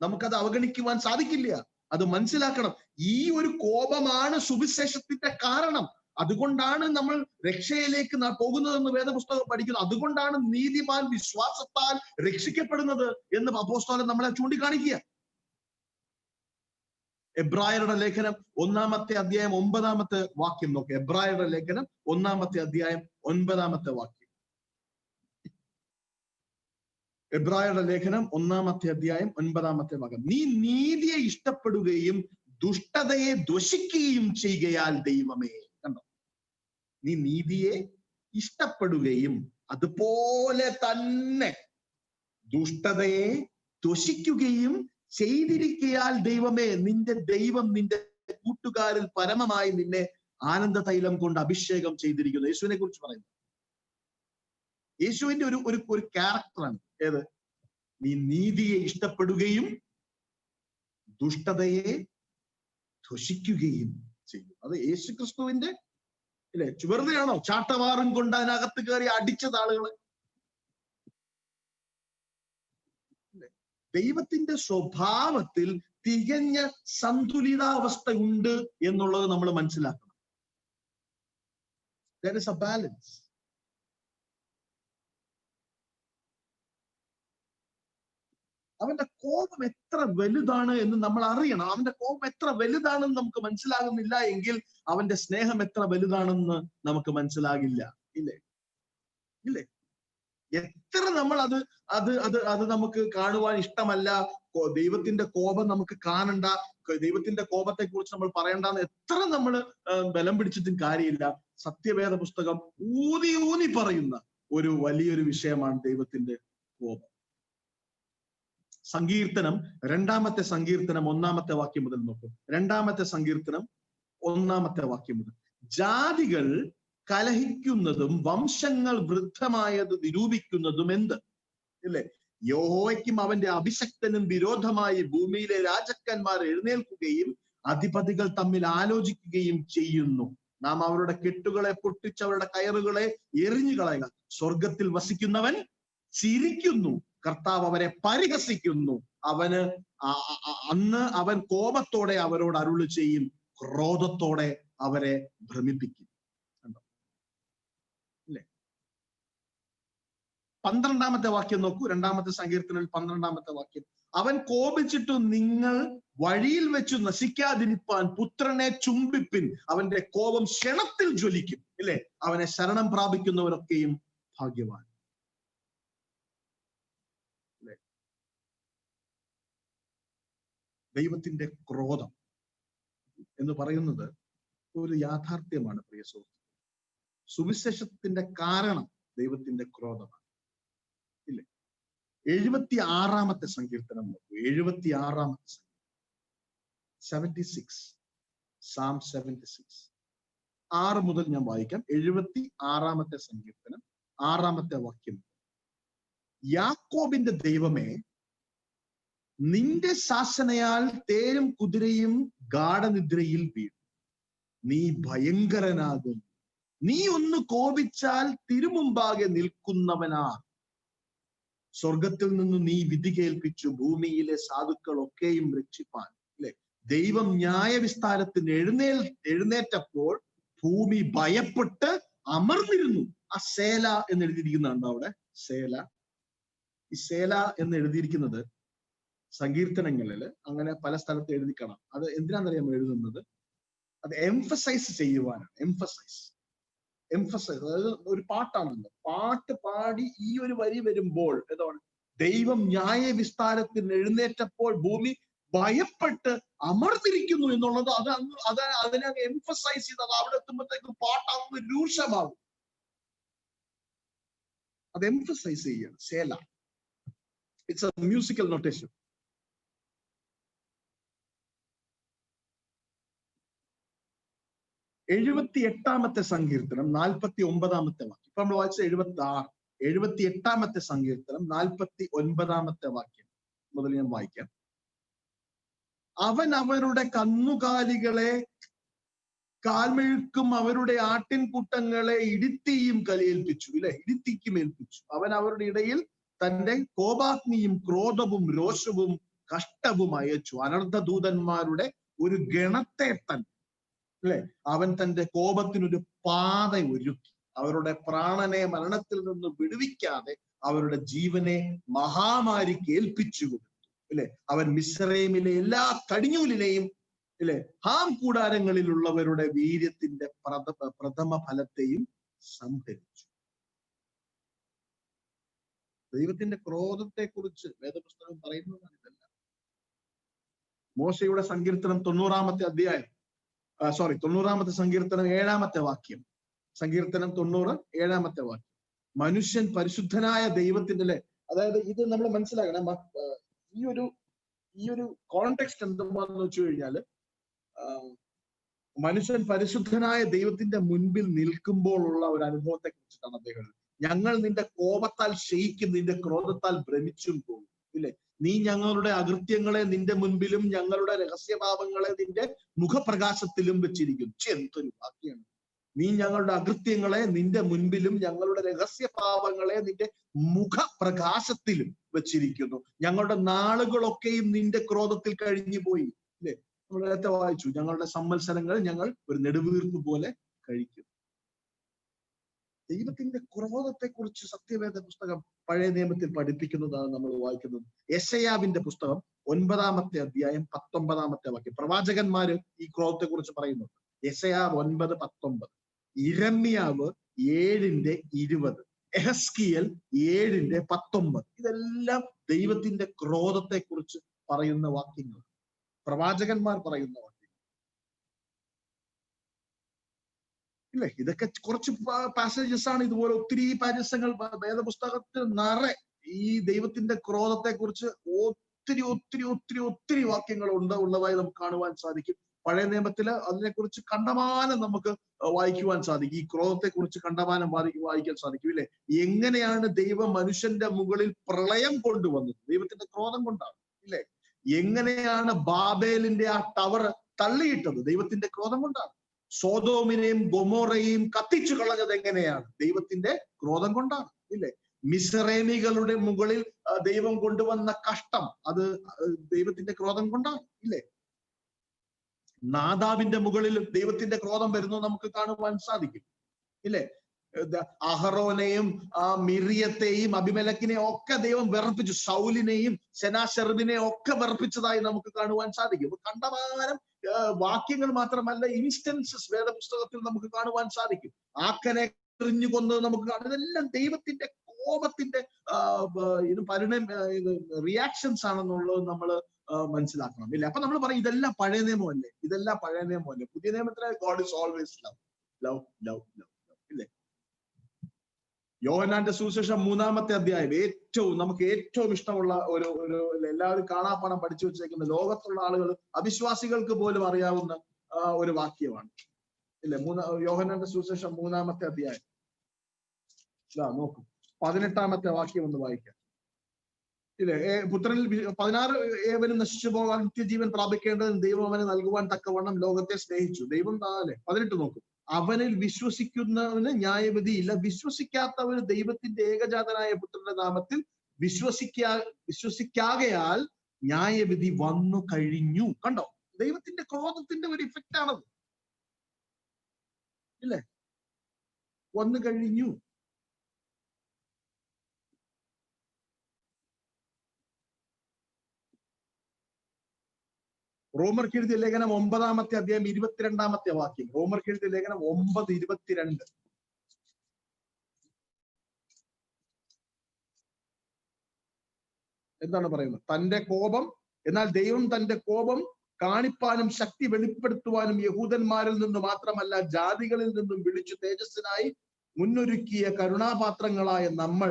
നമുക്കത് അവഗണിക്കുവാൻ സാധിക്കില്ല, അത് മനസ്സിലാക്കണം. ഈ ഒരു കോപമാണ് സുവിശേഷത്തിന്റെ കാരണം. അതുകൊണ്ടാണ് നമ്മൾ രക്ഷയിലേക്ക് പോകുന്നതെന്ന് വേദപുസ്തകം പഠിക്കുന്നു. അതുകൊണ്ടാണ് നീതിമാൻ വിശ്വാസത്താൽ രക്ഷിക്കപ്പെടുന്നത് എന്ന് അപ്പോസ്തലൻ നമ്മളെ ചൂണ്ടിക്കാണിക്കുക. എബ്രായരുടെ ലേഖനം 1-ാമത്തെ അധ്യായം 9-ാമത്തെ വാക്യം നോക്കുക. എബ്രായരുടെ ലേഖനം 1-ാമത്തെ അധ്യായം 9-ാമത്തെ വാക്യം. എബ്രായരുടെ ലേഖനം 1-ാമത്തെ അധ്യായം 9-ാമത്തെ വാക്യം. നീ നീതിയെ ഇഷ്ടപ്പെടുകയും ദുഷ്ടതയെ ദ്വേഷിക്കുകയും ചെയ്യുകയാൽ ദൈവമേ. കണ്ടോ? നീ നീതിയെ ഇഷ്ടപ്പെടുകയും അതുപോലെ തന്നെ ദുഷ്ടതയെ ദ്വേഷിക്കുകയും ചെയ്തിരിക്കയാൽ ദൈവമേ, നിന്റെ ദൈവം നിന്റെ കൂട്ടുകാരിൽ പരമമായി നിന്നെ ആനന്ദ തൈലം കൊണ്ട് അഭിഷേകം ചെയ്തിരിക്കുന്നു. യേശുവിനെ കുറിച്ച് പറയുന്നു. യേശുവിന്റെ ഒരു ക്യാരക്ടറാണ് ഏത്? നീ നീതിയെ ഇഷ്ടപ്പെടുകയും ദുഷ്ടതയെ ദ്വേഷിക്കുകയും ചെയ്യും. അത് യേശു ക്രിസ്തുവിന്റെ, ഇല്ലേ? വെറുതെയാണോ ചാട്ടവാറും കൊണ്ട് അതിനകത്ത് കയറി അടിച്ചത് ആളുകളെ? ദൈവത്തിന്റെ സ്വഭാവത്തിൽ തികഞ്ഞ സന്തുലിതാവസ്ഥ ഉണ്ട് എന്നുള്ളത് നമ്മൾ മനസ്സിലാക്കണം. There is a balance. അവന്റെ കോപം എത്ര വലുതാണ് എന്ന് നമ്മൾ അറിയണം. അവന്റെ കോപം എത്ര വലുതാണെന്ന് നമുക്ക് മനസ്സിലാകുന്നില്ല എങ്കിൽ അവന്റെ സ്നേഹം എത്ര വലുതാണെന്ന് നമുക്ക് മനസ്സിലാകില്ല, ഇല്ലേ? ഇല്ലേ? എത്ര നമ്മൾ അത് നമുക്ക് കാണുവാൻ ഇഷ്ടമല്ല, ദൈവത്തിന്റെ കോപം നമുക്ക് കാണണ്ട, ദൈവത്തിന്റെ കോപത്തെ കുറിച്ച് നമ്മൾ പറയണ്ടെന്ന് എത്ര നമ്മൾ ബലം പിടിച്ചിട്ടും കാര്യമില്ല. സത്യവേദ പുസ്തകം ഊന്നി പറയുന്ന ഒരു വലിയൊരു വിഷയമാണ് ദൈവത്തിന്റെ കോപം. സങ്കീർത്തനം 2-ാമത്തെ സങ്കീർത്തനം 1-ാമത്തെ വാക്യം മുതൽ നോക്കും. 2-ാമത്തെ സങ്കീർത്തനം 1 വാക്യം മുതൽ. ജാതികൾ കലഹിക്കുന്നതും വംശങ്ങൾ വൃദ്ധമായത് നിരൂപിക്കുന്നതും എന്ത്? ഇല്ലേ? യഹോവയ്ക്കും അവന്റെ അഭിഷക്തനും വിരോധമായി ഭൂമിയിലെ രാജാക്കന്മാർ എഴുന്നേൽക്കുകയും അധിപതികൾ തമ്മിൽ ആലോചിക്കുകയും ചെയ്യുന്നു. നാം അവരുടെ കെട്ടുകളെ പൊട്ടിച്ച് അവരുടെ കയറുകളെ എറിഞ്ഞു കളയുക. സ്വർഗത്തിൽ വസിക്കുന്നവൻ ചിരിക്കുന്നു, കർത്താവ് അവരെ പരിഹസിക്കുന്നു. അന്ന് അവൻ കോപത്തോടെ അവരോട് അരുളി ചെയ്യും, ക്രോധത്തോടെ അവരെ ഭ്രമിപ്പിക്കും. കണ്ടോ? അല്ലേ? 12 വാക്യം നോക്കൂ. 2 സങ്കീർത്തനം 12 വാക്യം. അവൻ കോപിച്ചിട്ടു നിങ്ങൾ വഴിയിൽ വെച്ചു നശിക്കാതിരിപ്പാൻ പുത്രനെ ചുംബിപ്പിൻ, അവന്റെ കോപം ക്ഷണത്തിൽ ജ്വലിക്കും. ഇല്ലേ? അവനെ ശരണം പ്രാപിക്കുന്നവരൊക്കെയും ഭാഗ്യവാൻ. ദൈവത്തിന്റെ ക്രോധം എന്ന് പറയുന്നത് ഒരു യാഥാർത്ഥ്യമാണ് പ്രിയ സുഹൃത്ത്. സുവിശേഷത്തിന്റെ കാരണം ദൈവത്തിന്റെ ക്രോധമാണ്. ഇല്ലേ? 76 സങ്കീർത്തനം നോക്കൂ. 76 76 Psalm 76. 6 മുതൽ ഞാൻ വായിക്കാം. 76 സങ്കീർത്തനം 6 വാക്യം. യാക്കോബിന്റെ ദൈവമേ, നിന്റെ ശാസനയാൽ തേരും കുതിരയും ഗാഢനിദ്രയിൽ വീഴും. നീ ഭയങ്കരനാകും. നീ ഒന്ന് കോപിച്ചാൽ തിരുമുമ്പാകെ നിൽക്കുന്നവനാ. സ്വർഗത്തിൽ നിന്ന് നീ വിധി കേൾപ്പിച്ചു ഭൂമിയിലെ സാധുക്കളൊക്കെയും രക്ഷിപ്പാൻ. അല്ലെ? ദൈവം ന്യായവിസ്താരത്തിന് എഴുന്നേറ്റപ്പോൾ ഭൂമി ഭയപ്പെട്ട് അമർന്നിരുന്നു. ആ സേല എന്ന് എഴുതിയിരിക്കുന്നുണ്ടോ അവിടെ? സേല. ഈ സേല എന്ന് എഴുതിയിരിക്കുന്നത് സങ്കീർത്തനങ്ങളിൽ അങ്ങനെ പല സ്ഥലത്ത് എഴുതിക്കണം. അത് എന്തിനാണെന്നറിയാമോ എഴുതുന്നത്? അത് എംഫസൈസ് ചെയ്യുവാനാണ്. എംഫസൈസ്. അതായത് ഒരു പാട്ടാണല്ലോ. പാട്ട് പാടി ഈ ഒരു വരി വരുമ്പോൾ എന്താണ്? ദൈവം ന്യായ വിസ്താരത്തിന് എഴുന്നേറ്റപ്പോൾ ഭൂമി ഭയപ്പെട്ട് അമർന്നിരിക്കുന്നു എന്നുള്ളത് അതിനെ എംഫസൈസ് ചെയ്ത് അത് അവിടെ എത്തുമ്പോഴത്തേക്ക് പാട്ടാകുമ്പോൾ രൂക്ഷമാകും. അത് എംഫസൈസ് ചെയ്യണം. Selah. It's a musical notation. സങ്കീർത്തനം 49 വാക്യം. ഇപ്പൊ നമ്മൾ വായിച്ച 76. 78 സങ്കീർത്തനം 49 വാക്യം മുതൽ ഞാൻ വായിക്കാം. അവൻ അവരുടെ കന്നുകാലികളെ കാൽമെഴുക്കും അവരുടെ ആട്ടിൻകൂട്ടങ്ങളെ ഇടിത്തിയും കലിയേൽപ്പിച്ചു. ഇല്ലെ? ഇടിത്തിക്കും ഏൽപ്പിച്ചു. അവൻ അവരുടെ ഇടയിൽ തന്റെ കോപാഗ്നിയും ക്രോധവും രോഷവും കഷ്ടവും അയച്ചു. അനർദ്ധദൂതന്മാരുടെ ഒരു ഗണത്തെ തന്നെ, അല്ലെ, അവൻ തന്റെ കോപത്തിനൊരു പാത ഒരുക്കി. അവരുടെ പ്രാണനെ മരണത്തിൽ നിന്ന് വിടുവിക്കാതെ അവരുടെ ജീവനെ മഹാമാരിക്ക് ഏൽപ്പിച്ചു കൊടുത്തു. അല്ലെ? അവൻ മിസ്രൈമിലെ എല്ലാ കടിഞ്ഞൂലിനെയും, അല്ലെ, ഹാം കൂടാരങ്ങളിലുള്ളവരുടെ വീര്യത്തിന്റെ പ്രഥമ ഫലത്തെയും സംഹരിച്ചു. ദൈവത്തിന്റെ ക്രോധത്തെ കുറിച്ച് വേദപുസ്തകം പറയുന്നതാണ് ഇതെല്ലാം. മോശയുടെ സങ്കീർത്തനം 90 സങ്കീർത്തനം 7 വാക്യം. സങ്കീർത്തനം 90 7 വാക്യം. മനുഷ്യൻ പരിശുദ്ധനായ ദൈവത്തിന്റെ, അല്ലെ, അതായത് ഇത് നമ്മൾ മനസ്സിലാക്കണം. ഈ ഒരു കോണ്ടെക്സ്റ്റ് എന്താണെന്ന് വെച്ച് കഴിഞ്ഞാല്, മനുഷ്യൻ പരിശുദ്ധനായ ദൈവത്തിന്റെ മുൻപിൽ നിൽക്കുമ്പോൾ ഉള്ള ഒരു അനുഭവത്തെ കുറിച്ചിട്ടാണ് അദ്ദേഹം. ഞങ്ങൾ നിന്റെ കോപത്താൽ ക്ഷയിക്കും, നിന്റെ ക്രോധത്താൽ ഭ്രമിച്ചും പോകും. ഇല്ലേ? നീ ഞങ്ങളുടെ അകൃത്യങ്ങളെ നിന്റെ മുൻപിലും ഞങ്ങളുടെ രഹസ്യഭാവങ്ങളെ നിന്റെ മുഖപ്രകാശത്തിലും വെച്ചിരിക്കുന്നു. എന്തൊരു വാക്യാണ്! നീ ഞങ്ങളുടെ അകൃത്യങ്ങളെ നിന്റെ മുൻപിലും ഞങ്ങളുടെ രഹസ്യഭാവങ്ങളെ നിന്റെ മുഖപ്രകാശത്തിലും വെച്ചിരിക്കുന്നു. ഞങ്ങളുടെ നാളുകളൊക്കെയും നിന്റെ ക്രോധത്തിൽ കഴിഞ്ഞു പോയി. അല്ലെ? നമ്മൾ നേരത്തെ വായിച്ചു, ഞങ്ങളുടെ സംവത്സരങ്ങൾ ഞങ്ങൾ ഒരു നെടുവീർപ്പ് പോലെ കഴിക്കും. ദൈവത്തിന്റെ ക്രോധത്തെ കുറിച്ച് സത്യവേദ പുസ്തകം പഴയ നിയമത്തിൽ പഠിപ്പിക്കുന്നതാണ് നമ്മൾ വായിക്കുന്നത്. യെശയ്യാവിന്റെ പുസ്തകം 9 അധ്യായം 19 വാക്യം. പ്രവാചകന്മാര് ഈ ക്രോധത്തെ കുറിച്ച് പറയുന്നുണ്ട്. യെശയ്യാവ് 9:19, ഇരമ്യാവ് 7:20, എഹെസ്കിയേൽ 7:19. ഇതെല്ലാം ദൈവത്തിന്റെ ക്രോധത്തെ കുറിച്ച് പറയുന്ന വാക്യങ്ങൾ, പ്രവാചകന്മാർ പറയുന്ന വാക്യങ്ങൾ. ഇല്ലേ? ഇതൊക്കെ കുറച്ച് പാസേജസ് ആണ്. ഇതുപോലെ ഒത്തിരി പാരസ്യങ്ങൾ വേദപുസ്തകത്തിൽ നിറയെ ഈ ദൈവത്തിന്റെ ക്രോധത്തെ കുറിച്ച് ഒത്തിരി വാക്യങ്ങൾ ഉള്ളതായി നമുക്ക് കാണുവാൻ സാധിക്കും. പഴയ നിയമത്തില് അതിനെക്കുറിച്ച് കണ്ടമാനം നമുക്ക് വായിക്കുവാൻ സാധിക്കും. ഈ ക്രോധത്തെ കുറിച്ച് കണ്ടമാനം വായിക്കാൻ സാധിക്കും ഇല്ലേ? എങ്ങനെയാണ് ദൈവം മനുഷ്യന്റെ മുകളിൽ പ്രളയം കൊണ്ടുവന്നത്? ദൈവത്തിന്റെ ക്രോധം കൊണ്ടാണ് ഇല്ലേ? എങ്ങനെയാണ് ബാബേലിന്റെ ആ ടവർ തള്ളിയിട്ടത്? ദൈവത്തിന്റെ ക്രോധം കൊണ്ടാണ്. സോദോമിനെയും ഗൊമോറയെയും കത്തിച്ചു കളഞ്ഞത് എങ്ങനെയാണ്? ദൈവത്തിന്റെ ക്രോധം കൊണ്ടാണ് ഇല്ലേ? മിസ്രൈമികളുടെ മുകളിൽ ദൈവം കൊണ്ടുവന്ന കഷ്ടം, അത് ദൈവത്തിന്റെ ക്രോധം കൊണ്ടാണ് ഇല്ലേ? നാദാബിന്റെ മുകളിൽ ദൈവത്തിന്റെ ക്രോധം വരുന്നത് നമുക്ക് കാണുവാൻ സാധിക്കും ഇല്ലേ? അഹറോനെയും മിറിയത്തെയും അബിമലക്കിനെയും ഒക്കെ ദൈവം വിറപ്പിച്ചു. ശൗലിനെയും സെനാശെർബിനെയും ഒക്കെ വിറപ്പിച്ചതായി നമുക്ക് കാണുവാൻ സാധിക്കും. കണ്ടമാനം വാക്യങ്ങൾ മാത്രമല്ല, ഇൻസ്റ്റൻസസ് വേദപുസ്തകത്തിൽ നമുക്ക് കാണുവാൻ സാധിക്കും. ആക്കനെ എറിഞ്ഞു കൊന്നത് നമുക്ക് കാണാം. ഇതെല്ലാം ദൈവത്തിന്റെ കോപത്തിന്റെ റിയാക്ഷൻസ് ആണെന്നുള്ളത് നമ്മൾ മനസ്സിലാക്കണം ഇല്ലേ? അപ്പൊ നമ്മൾ പറയും ഇതെല്ലാം പഴയ നിയമമല്ലേ, ഇതെല്ലാം പഴയ നിയമമല്ലേ. പുതിയ നിയമത്തിലെ God is always love, love, love, love ഇല്ലേ? യോഹന്നാന്റെ സുവിശേഷം 3-ാമത്തെ അധ്യായം നമുക്ക് ഏറ്റവും ഇഷ്ടമുള്ള ഒരു എല്ലാവരും കാണാപ്പാഠം പഠിച്ചു വെച്ചേക്കുന്ന, ലോകത്തുള്ള ആളുകൾ അവിശ്വാസികൾക്ക് പോലും അറിയാവുന്ന ഒരു വാക്യമാണ് ഇല്ലേ? യോഹന്നാന്റെ സുവിശേഷം 3-ാമത്തെ അധ്യായം നോക്കും, 18-ാമത്തെ വാക്യം ഒന്ന് വായിക്കാം ഇല്ലേ? പുത്രനിൽ 16 ഏവനും നശിച്ചു പോകാൻ നിത്യജീവൻ പ്രാപിക്കേണ്ടതിന് ദൈവം അവനെ നൽകുവാൻ തക്കവണ്ണം ലോകത്തെ സ്നേഹിച്ചു. ദൈവം 18 നോക്കും, അവനിൽ വിശ്വസിക്കുന്നവന് ന്യായവിധിയില്ല, വിശ്വസിക്കാത്തവന് ദൈവത്തിന്റെ ഏകജാതനായ പുത്രന്റെ നാമത്തിൽ വിശ്വസിക്കാകയാൽ ന്യായവിധി വന്നു കഴിഞ്ഞു. കണ്ടോ? ദൈവത്തിന്റെ ക്രോധത്തിന്റെ ഒരു ഇഫക്റ്റ് ആണത് ഇല്ലേ? വന്നു കഴിഞ്ഞു. റോമർക്ക് എഴുതിയ ലേഖനം 9-ാമത്തെ അധ്യായം 22-ാമത്തെ വാക്യം. റോമർക്ക് എഴുതിയ ലേഖനം 9:22. എന്താണ് പറയുന്നത്? എന്നാൽ ദൈവം തന്റെ കോപം കാണിപ്പാനും ശക്തി വെളിപ്പെടുത്തുവാനും യഹൂദന്മാരിൽ നിന്ന് മാത്രമല്ല ജാതികളിൽ നിന്നും വിളിച്ചു തേജസ്സിനായി മുന്നൊരുക്കിയ കരുണാപാത്രങ്ങളായ നമ്മൾ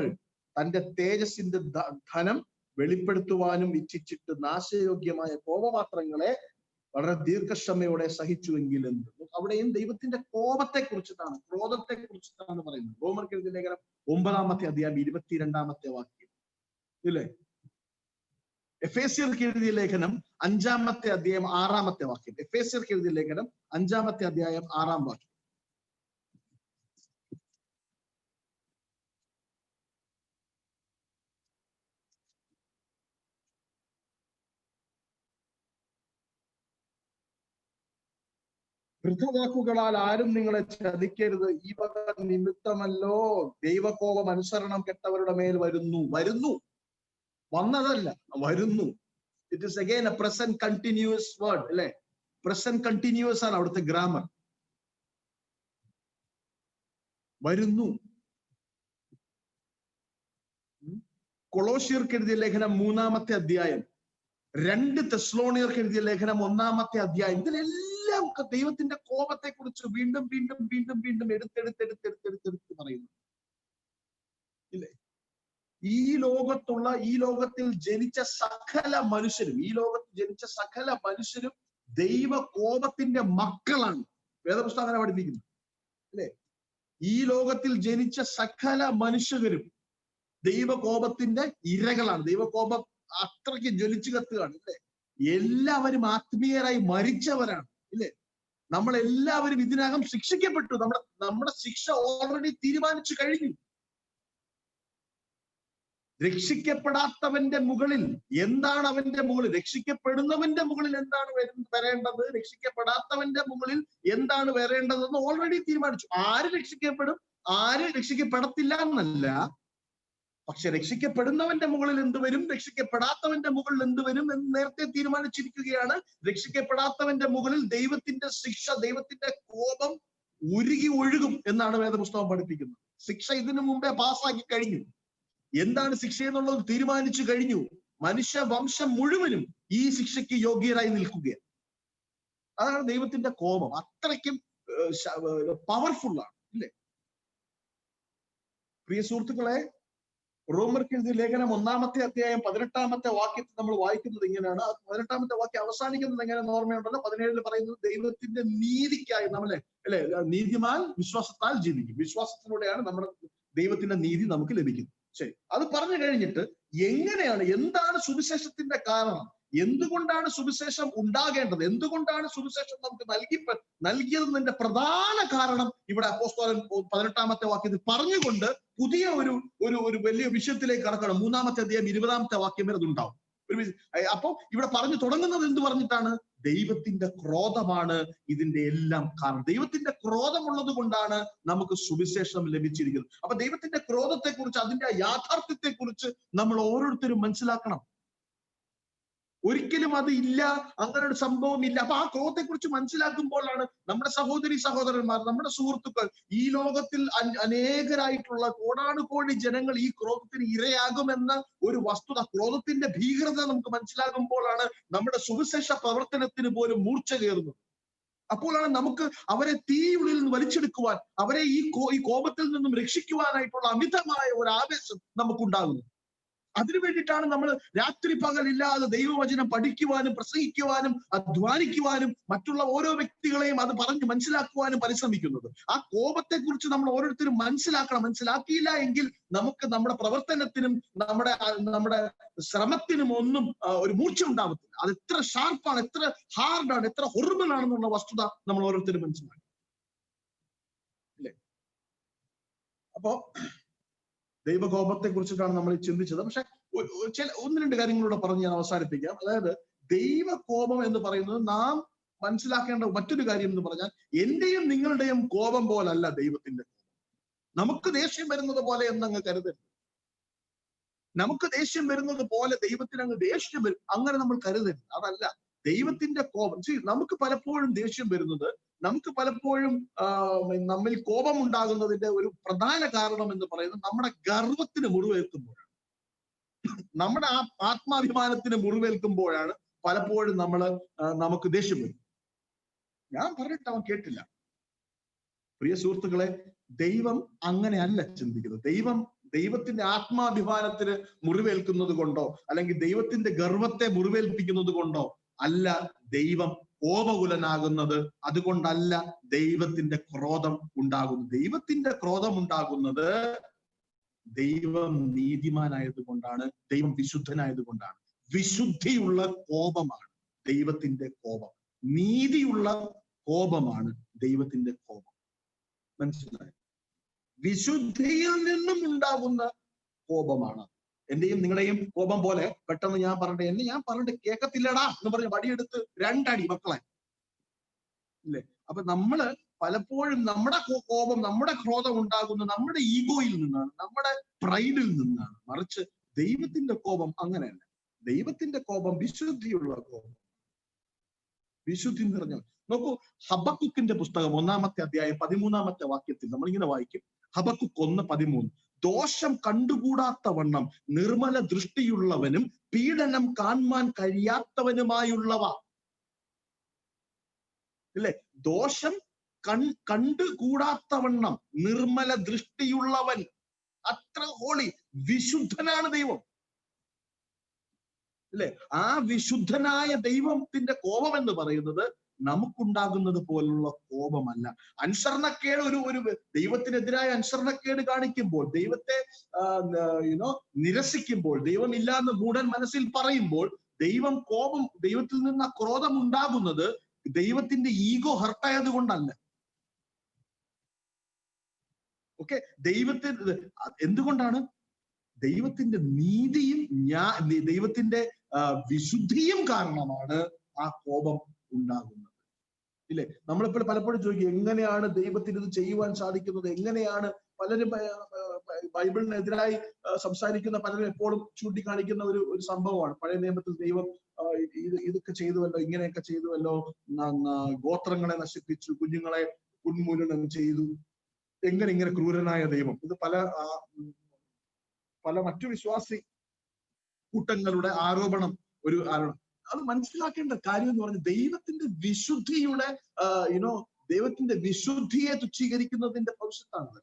തന്റെ തേജസ്സിന്റെ ധനം വെളിപ്പെടുത്തുവാനും ഇച്ഛിച്ചിട്ട് നാശയോഗ്യമായ കോപപാത്രങ്ങളെ വളരെ ദീർഘക്ഷമയോടെ സഹിച്ചുവെങ്കിൽ എന്ത്? അവിടെയും ദൈവത്തിന്റെ കോപത്തെ കുറിച്ചിട്ടാണ്, ക്രോധത്തെ കുറിച്ചിട്ടാണ് പറയുന്നത്. റോമർക്ക് എഴുതിയ ലേഖനം 9-ാമത്തെ അധ്യായം 22-ാമത്തെ വാക്യം ഇല്ലേ? എഫേസ്യർക്ക് എഴുതിയ ലേഖനം 5-ാമത്തെ അധ്യായം 6-ാമത്തെ വാക്യം. എഫേസ്യർക്ക് എഴുതിയ ലേഖനം 5-ാമത്തെ അധ്യായം 6-ാം വാക്യം. വൃദ്ധവാക്കുകളാൽ ആരും നിങ്ങളെ ചതിക്കരുത്, ഈ വക നിമിത്തമല്ലോ ദൈവകോപം അനുസരണം കെട്ടവരുടെ മേൽ വരുന്നു. വന്നതല്ല, വരുന്നു. It is again A present continuous word അല്ലെ? പ്രസന്റ് കണ്ടിന്യൂസ് ആണ് അവിടുത്തെ ഗ്രാമർ. വരുന്നു. കൊളോസ്യർക്ക് എഴുതിയ ലേഖനം 3-ാമത്തെ അധ്യായം, 2 തെസ്സലോനിയർക്ക് എഴുതിയ ലേഖനം 1-ാമത്തെ അധ്യായം, ഇതിലെല്ലാം ദൈവത്തിന്റെ കോപത്തെ കുറിച്ച് വീണ്ടും വീണ്ടും വീണ്ടും വീണ്ടും എടുത്തെടുത്ത് പറയുന്നു ഇല്ലേ? ഈ ലോകത്തിൽ ജനിച്ച സകല മനുഷ്യരും ദൈവ കോപത്തിന്റെ മക്കളാണ്. വേദപുസ്തകം അങ്ങനെ പഠിപ്പിക്കുന്നു അല്ലെ? ഈ ലോകത്തിൽ ജനിച്ച സകല മനുഷ്യരും ദൈവകോപത്തിന്റെ ഇരകളാണ്. ദൈവകോപം അത്രയ്ക്ക് ജ്വലിച്ചു കത്തുകയാണ് അല്ലെ? എല്ലാവരും ആത്മീയരായി മരിച്ചവരാണ് ഇല്ലേ? നമ്മളെല്ലാവരും ഇതിനകം ശിക്ഷിക്കപ്പെട്ടു. നമ്മുടെ ശിക്ഷ ഓൾറെഡി തീരുമാനിച്ചു കഴിഞ്ഞു. രക്ഷിക്കപ്പെടാത്തവന്റെ മുകളിൽ എന്താണ് അവന്റെ മുകളിൽ? രക്ഷിക്കപ്പെടുന്നവന്റെ മുകളിൽ എന്താണ് വരേണ്ടത്? രക്ഷിക്കപ്പെടാത്തവന്റെ മുകളിൽ എന്താണ് വരേണ്ടതെന്ന് ഓൾറെഡി തീരുമാനിച്ചു. ആര് രക്ഷിക്കപ്പെടും, ആര് രക്ഷിക്കപ്പെടത്തില്ല എന്നല്ല, പക്ഷെ രക്ഷിക്കപ്പെടുന്നവന്റെ മുകളിൽ എന്ത് വരും, രക്ഷിക്കപ്പെടാത്തവന്റെ മുകളിൽ എന്ത് വരും എന്ന് നേരത്തെ തീരുമാനിച്ചിരിക്കുകയാണ്. രക്ഷിക്കപ്പെടാത്തവന്റെ മുകളിൽ ദൈവത്തിന്റെ ശിക്ഷ, ദൈവത്തിന്റെ കോപം ഉരുകി ഒഴുകും എന്നാണ് വേദപുസ്തകം പഠിപ്പിക്കുന്നത്. ശിക്ഷ ഇതിനു മുമ്പേ പാസ്സാക്കി കഴിഞ്ഞു. എന്താണ് ശിക്ഷ എന്നുള്ളത് തീരുമാനിച്ചു കഴിഞ്ഞു. മനുഷ്യവംശം മുഴുവനും ഈ ശിക്ഷയ്ക്ക് യോഗ്യരായി നിൽക്കുകയാണ്. അതാണ് ദൈവത്തിന്റെ കോപം. അത്രയ്ക്കും പവർഫുൾ ആണ് ഇല്ലേ? പ്രിയ സുഹൃത്തുക്കളെ, റോമർക്ക് എഴുതിയ ലേഖനം 1-ാമത്തെ അധ്യായം 18-ാമത്തെ വാക്യത്തിൽ നമ്മൾ വായിക്കുന്നത് ഇങ്ങനെയാണ്. 18-ാമത്തെ വാക്യം അവസാനിക്കുന്നത് എങ്ങനെയാണെന്ന് ഓർമ്മയുണ്ടല്ലോ. 17 പറയുന്നത് ദൈവത്തിന്റെ നീതിക്കായി നമ്മളെ അല്ലെ, നീതിമാൻ വിശ്വാസത്താൽ ജീവിക്കും. വിശ്വാസത്തിലൂടെയാണ് നമ്മുടെ ദൈവത്തിന്റെ നീതി നമുക്ക് ലഭിക്കുന്നത്. ശരി, അത് പറഞ്ഞു കഴിഞ്ഞിട്ട് എങ്ങനെയാണ്, എന്താണ് സുവിശേഷത്തിന്റെ കാരണം, എന്തുകൊണ്ടാണ് സുവിശേഷം ഉണ്ടാകേണ്ടത്, എന്തുകൊണ്ടാണ് സുവിശേഷം നമുക്ക് നൽകിയതെന്നതിന്റെ പ്രധാന കാരണം ഇവിടെ അപ്പോസ്തലൻ 18-ാമത്തെ വാക്യത്തിൽ പറഞ്ഞുകൊണ്ട് പുതിയ ഒരു വലിയ വിഷയത്തിലേക്ക് കടക്കണം. 3-ാമത്തെ അധ്യായം 20-ാമത്തെ വാക്യം വരെ അതുണ്ടാവും. അപ്പൊ ഇവിടെ പറഞ്ഞു തുടങ്ങുന്നത് എന്ത് പറഞ്ഞിട്ടാണ്? ദൈവത്തിന്റെ ക്രോധമാണ് ഇതിന്റെ എല്ലാം കാരണം. ദൈവത്തിന്റെ ക്രോധമുള്ളത് കൊണ്ടാണ് നമുക്ക് സുവിശേഷം ലഭിച്ചിരിക്കുന്നത്. അപ്പൊ ദൈവത്തിന്റെ ക്രോധത്തെ കുറിച്ച്, അതിന്റെ യാഥാർത്ഥ്യത്തെ കുറിച്ച് നമ്മൾ ഓരോരുത്തരും മനസ്സിലാക്കണം. ഒരിക്കലും അത് ഇല്ല, അങ്ങനെ ഒരു സംഭവം ഇല്ല. അപ്പൊ ആ ക്രോധത്തെ കുറിച്ച് മനസ്സിലാക്കുമ്പോഴാണ് നമ്മുടെ സഹോദരി സഹോദരന്മാർ, നമ്മുടെ സുഹൃത്തുക്കൾ, ഈ ലോകത്തിൽ അനേകരായിട്ടുള്ള കോടാനുകോടി ജനങ്ങൾ ഈ ക്രോധത്തിന് ഇരയാകുമെന്ന ഒരു വസ്തുത, ക്രോധത്തിന്റെ ഭീകരത നമുക്ക് മനസ്സിലാകുമ്പോഴാണ് നമ്മുടെ സുവിശേഷ പ്രവർത്തനത്തിന് പോലും മൂർച്ച കയറുന്നത്. അപ്പോഴാണ് നമുക്ക് അവരെ തീയുള്ളിൽ നിന്ന് വലിച്ചെടുക്കുവാൻ, അവരെ ഈ കോപത്തിൽ നിന്നും രക്ഷിക്കുവാനായിട്ടുള്ള അമിതമായ ഒരു ആവേശം നമുക്കുണ്ടാകുന്നത്. അതിനു വേണ്ടിയിട്ടാണ് നമ്മൾ രാത്രി പകലില്ലാതെ ദൈവവചനം പഠിക്കുവാനും പ്രസംഗിക്കുവാനും അധ്വാനിക്കുവാനും മറ്റുള്ള ഓരോ വ്യക്തികളെയും അത് പറഞ്ഞ് മനസ്സിലാക്കുവാനും പരിശ്രമിക്കുന്നത്. ആ കോപത്തെ കുറിച്ച് നമ്മൾ ഓരോരുത്തരും മനസ്സിലാക്കണം. മനസ്സിലാക്കിയില്ല എങ്കിൽ നമുക്ക് നമ്മുടെ പ്രവർത്തനത്തിനും നമ്മുടെ ശ്രമത്തിനും ഒന്നും ഒരു മൂർച്ച ഉണ്ടാവത്തില്ല. അത് എത്ര ഷാർപ്പാണ്, എത്ര ഹാർഡാണ്, എത്ര ഹൊറിബിൾ ആണെന്നുള്ള വസ്തുത നമ്മൾ ഓരോരുത്തരും മനസ്സിലാക്കി. അല്ലേ? അപ്പോ ദൈവകോപത്തെ കുറിച്ചിട്ടാണ് നമ്മൾ ചിന്തിച്ചത്. പക്ഷെ ഒന്ന് രണ്ട് കാര്യങ്ങളൂടെ പറഞ്ഞ് ഞാൻ അവസാനിപ്പിക്കാം. അതായത് ദൈവകോപം എന്ന് പറയുന്നത് നാം മനസ്സിലാക്കേണ്ട മറ്റൊരു കാര്യം എന്ന് പറഞ്ഞാൽ, എന്റെയും നിങ്ങളുടെയും കോപം പോലല്ല ദൈവത്തിന്റെ കോപം. നമുക്ക് ദേഷ്യം വരുന്നത് പോലെ എന്നങ്ങ് കരുതരുത്. നമുക്ക് ദേഷ്യം വരുന്നത് പോലെ ദൈവത്തിന് അങ്ങ് ദേഷ്യം വരും, അങ്ങനെ നമ്മൾ കരുതരുത്. അതല്ല ദൈവത്തിന്റെ കോപം. നമുക്ക് പലപ്പോഴും ദേഷ്യം വരുന്നത്, നമുക്ക് പലപ്പോഴും നമ്മിൽ കോപം ഉണ്ടാകുന്നതിന്റെ ഒരു പ്രധാന കാരണം എന്ന് പറയുന്നത് നമ്മുടെ ഗർവത്തിന് മുറിവേൽക്കുമ്പോഴാണ്, നമ്മുടെ ആത്മാഭിമാനത്തിന് മുറിവേൽക്കുമ്പോഴാണ് പലപ്പോഴും നമുക്ക് ദേഷ്യം വരും. ഞാൻ പറഞ്ഞിട്ട് അവൻ കേട്ടില്ല. പ്രിയ സുഹൃത്തുക്കളെ, ദൈവം അങ്ങനെയല്ല ചിന്തിക്കുന്നത്. ദൈവത്തിന്റെ ആത്മാഭിമാനത്തിന് മുറിവേൽക്കുന്നത് കൊണ്ടോ അല്ലെങ്കിൽ ദൈവത്തിന്റെ ഗർവത്തെ മുറിവേൽപ്പിക്കുന്നത് കൊണ്ടോ അല്ല ദൈവം കോപകുലനാകുന്നത്. അതുകൊണ്ടല്ല ദൈവത്തിന്റെ ക്രോധം ഉണ്ടാകുന്നത്. ദൈവത്തിന്റെ ക്രോധം ഉണ്ടാകുന്നത് ദൈവം നീതിമാനായതുകൊണ്ടാണ്, ദൈവം വിശുദ്ധനായതുകൊണ്ടാണ്. വിശുദ്ധിയുള്ള കോപമാണ് ദൈവത്തിന്റെ കോപം, നീതിയുള്ള കോപമാണ് ദൈവത്തിന്റെ കോപം. മനസ്സിലായി? വിശുദ്ധിയിൽ നിന്നും ഉണ്ടാകുന്ന കോപമാണ്. എന്റെയും നിങ്ങളുടെയും കോപം പോലെ പെട്ടെന്ന് ഞാൻ പറഞ്ഞിട്ട് കേൾക്കത്തില്ലടാ എന്ന് പറഞ്ഞ് വടിയെടുത്ത് 2 അടി മക്കളെ ഇല്ലേ? അപ്പൊ നമ്മള് പലപ്പോഴും നമ്മുടെ കോപം, നമ്മുടെ ക്രോധം ഉണ്ടാകുന്നത് നമ്മുടെ ഈഗോയിൽ നിന്നാണ്, നമ്മുടെ പ്രൈഡിൽ നിന്നാണ്. മറിച്ച് ദൈവത്തിന്റെ കോപം അങ്ങനെയല്ല. ദൈവത്തിന്റെ കോപം വിശുദ്ധിയുള്ള കോപം, വിശുദ്ധി നിറഞ്ഞ. നോക്കൂ, ഹബക്കുക്കിന്റെ പുസ്തകം 1-ാമത്തെ അധ്യായം 13-ാമത്തെ വാക്യത്തിൽ നമ്മളിങ്ങനെ വായിക്കും. ഹബക്കുക്ക് 1:13, ദോഷം കണ്ടുകൂടാത്ത വണ്ണം നിർമ്മല ദൃഷ്ടിയുള്ളവനും പീഡനം കാണുവാൻ കഴിയാത്തവനുമായുള്ളവ. ഇല്ലേ? ദോഷം കണ്ടുകൂടാത്തവണ്ണം നിർമ്മല ദൃഷ്ടിയുള്ളവൻ. അത്ര ഹോളി, വിശുദ്ധനാണ് ദൈവം. അല്ലെ? ആ വിശുദ്ധനായ ദൈവത്തിന്റെ കോപം എന്ന് പറയുന്നത് നമുക്കുണ്ടാകുന്നത് പോലുള്ള കോപമല്ല. അനുസരണക്കേട് ഒരു ദൈവത്തിനെതിരായ അനുസരണക്കേട് കാണിക്കുമ്പോൾ, ദൈവത്തെ നിരസിക്കുമ്പോൾ, ദൈവമില്ലാന്ന് മൂഢൻ മനസ്സിൽ പറയുമ്പോൾ ദൈവത്തിൽ നിന്ന് ആ ക്രോധം ഉണ്ടാകുന്നത് ദൈവത്തിന്റെ ഈഗോ ഹർട്ടായത് കൊണ്ടല്ല. ഓക്കെ, എന്തുകൊണ്ടാണ്? ദൈവത്തിന്റെ നീതിയും ദൈവത്തിന്റെ വിശുദ്ധിയും കാരണമാണ് ആ കോപം ഉണ്ടാകുന്നത്. ഇല്ലേ? നമ്മളിപ്പോൾ പലപ്പോഴും ചോദിക്കും, എങ്ങനെയാണ് ദൈവത്തിന് ഇത് ചെയ്യുവാൻ സാധിക്കുന്നത്? എങ്ങനെയാണ്? പലരും ബൈബിളിനെതിരായി സംസാരിക്കുന്ന പലരും എപ്പോഴും ചൂണ്ടിക്കാണിക്കുന്ന ഒരു സംഭവമാണ്. പഴയ നിയമത്തിൽ ദൈവം ഇതൊക്കെ ചെയ്തുവല്ലോ, ഇങ്ങനെയൊക്കെ ചെയ്തുവല്ലോ, ഗോത്രങ്ങളെ നശിപ്പിച്ചു, കുഞ്ഞുങ്ങളെ ഉന്മൂലനം ചെയ്തു, ഇങ്ങനെ ക്രൂരനായ ദൈവം. ഇത് പല മറ്റു വിശ്വാസി കൂട്ടങ്ങളുടെ ആരോപണം. അത് മനസ്സിലാക്കേണ്ട കാര്യം എന്ന് പറഞ്ഞാൽ ദൈവത്തിന്റെ വിശുദ്ധിയുടെ ദൈവത്തിന്റെ വിശുദ്ധിയെ തുച്ഛീകരിക്കുന്നതിന്റെ ഭവിഷ്യത്താണ്.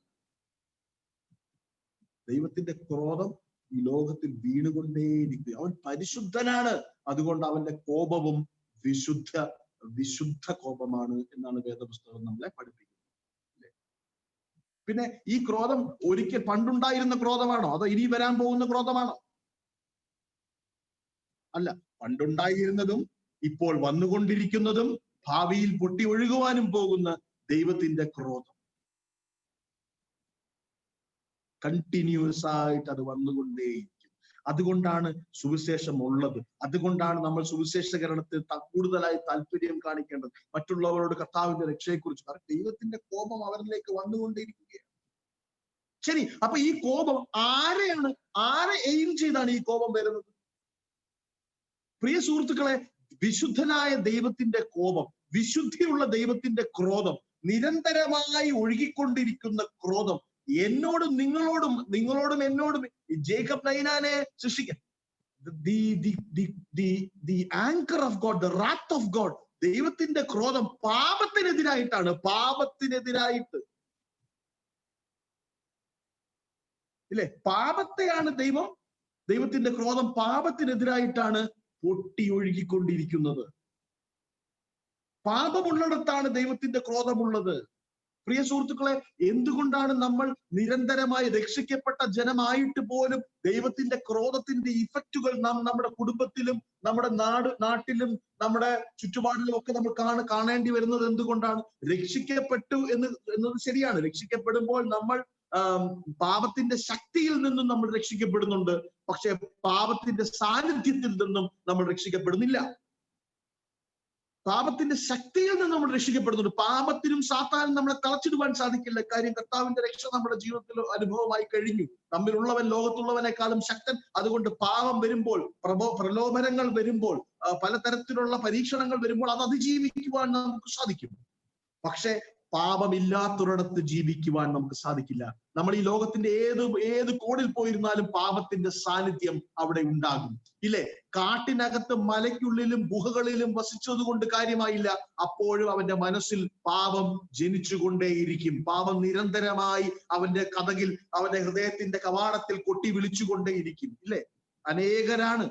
ദൈവത്തിന്റെ ക്രോധം ഈ ലോകത്തിൽ വീണുകൊണ്ടേയിരിക്കുക. അവൻ പരിശുദ്ധനാണ്. അതുകൊണ്ട് അവന്റെ കോപവും വിശുദ്ധ കോപമാണ് എന്നാണ് വേദപുസ്തകം നമ്മളെ പഠിപ്പിക്കുന്നത്. പിന്നെ ഈ ക്രോധം ഒരിക്കൽ പണ്ടുണ്ടായിരുന്ന ക്രോധമാണോ, അതോ ഇനി വരാൻ പോകുന്ന ക്രോധമാണോ? അല്ല, പണ്ടുണ്ടായിരുന്നതും ഇപ്പോൾ വന്നുകൊണ്ടിരിക്കുന്നതും ഭാവിയിൽ പൊട്ടി ഒഴുകുവാനും പോകുന്ന ദൈവത്തിന്റെ ക്രോധം. കണ്ടിന്യൂസ് ആയിട്ട് അത് വന്നുകൊണ്ടേയിരിക്കും. അതുകൊണ്ടാണ് സുവിശേഷം ഉള്ളത്. അതുകൊണ്ടാണ് നമ്മൾ സുവിശേഷകരണത്തിൽ കൂടുതലായി താല്പര്യം കാണിക്കേണ്ടത്. മറ്റുള്ളവരോട് കർത്താവിന്റെ രക്ഷയെക്കുറിച്ച്. കാരണം ദൈവത്തിന്റെ കോപം അവരിലേക്ക് വന്നുകൊണ്ടേയിരിക്കുകയാണ്. ശരി, അപ്പൊ ഈ കോപം ആരെ എയിം ചെയ്താണ് ഈ കോപം വരുന്നത്? പ്രിയ സുഹൃത്തുക്കളെ, വിശുദ്ധനായ ദൈവത്തിന്റെ കോപം, വിശുദ്ധിയുള്ള ദൈവത്തിന്റെ ക്രോധം, നിരന്തരമായി ഒഴുകിക്കൊണ്ടിരിക്കുന്ന ക്രോധം എന്നോടും നിങ്ങളോടും എന്നോടും ജേക്കബ് നൈനാനെ സൃഷ്ടിക്കാൻ the anchor of God, the റാത്ത് of God, ദൈവത്തിന്റെ ക്രോധം പാപത്തിനെതിരായിട്ടാണ്. പാപത്തിനെതിരായിട്ട് ഇല്ലേ? പാപത്തെയാണ് ദൈവത്തിന്റെ ക്രോധം പാപത്തിനെതിരായിട്ടാണ് പൊട്ടി ഒഴുകിക്കൊണ്ടിരിക്കുന്നത്. പാപമുള്ളിടത്താണ് ദൈവത്തിന്റെ ക്രോധമുള്ളത്. പ്രിയ സുഹൃത്തുക്കളെ, എന്തുകൊണ്ടാണ് നമ്മൾ നിരന്തരമായി രക്ഷിക്കപ്പെട്ട ജനമായിട്ട് പോലും ദൈവത്തിന്റെ ക്രോധത്തിന്റെ ഇഫക്റ്റുകൾ നമ്മുടെ കുടുംബത്തിലും നമ്മുടെ നാട്ടിലും ചുറ്റുപാടിലും ഒക്കെ നമ്മൾ കാണേണ്ടി വരുന്നത് എന്തുകൊണ്ടാണ്? രക്ഷിക്കപ്പെട്ടു എന്നത് ശരിയാണ്. രക്ഷിക്കപ്പെടുമ്പോൾ നമ്മൾ പാപത്തിന്റെ ശക്തിയിൽ നിന്നും നമ്മൾ രക്ഷിക്കപ്പെടുന്നുണ്ട്. പക്ഷെ പാപത്തിന്റെ സാന്നിധ്യത്തിൽ നിന്നും നമ്മൾ രക്ഷിക്കപ്പെടുന്നില്ല. പാപത്തിന്റെ ശക്തിയിൽ നിന്ന് നമ്മൾ രക്ഷിക്കപ്പെടുന്നുണ്ട്. പാപത്തിനും സാത്താനും നമ്മളെ തളച്ചിടുവാൻ സാധിക്കില്ല. കാര്യം കർത്താവിന്റെ രക്ഷ നമ്മുടെ ജീവിതത്തിൽ അനുഭവമായി കഴിഞ്ഞു. നമ്മിലുള്ളവൻ ലോകത്തുള്ളവനേക്കാളും ശക്തൻ. അതുകൊണ്ട് പാപം വരുമ്പോൾ, പ്രലോഭനങ്ങൾ വരുമ്പോൾ, പലതരത്തിലുള്ള പരീക്ഷണങ്ങൾ വരുമ്പോൾ അത് അതിജീവിക്കുവാൻ നമുക്ക് സാധിക്കും. പക്ഷെ പാപമില്ലാത്തൊരിടത്ത് ജീവിക്കുവാൻ നമുക്ക് സാധിക്കില്ല. നമ്മൾ ഈ ലോകത്തിന്റെ ഏത് കോണിൽ പോയിരുന്നാലും പാപത്തിന്റെ സാന്നിധ്യം അവിടെ ഉണ്ടാകും. ഇല്ലേ? കാട്ടിനകത്ത് മലയ്ക്കുള്ളിലും ഗുഹകളിലും വസിച്ചത് കൊണ്ട് കാര്യമായില്ല. അപ്പോഴും അവന്റെ മനസ്സിൽ പാപം ജനിച്ചുകൊണ്ടേയിരിക്കും. പാപം നിരന്തരമായി അവന്റെ കതകിൽ, അവന്റെ ഹൃദയത്തിന്റെ കവാടത്തിൽ കൊട്ടി വിളിച്ചുകൊണ്ടേയിരിക്കും. ഇല്ലേ? അനേകരാണ്.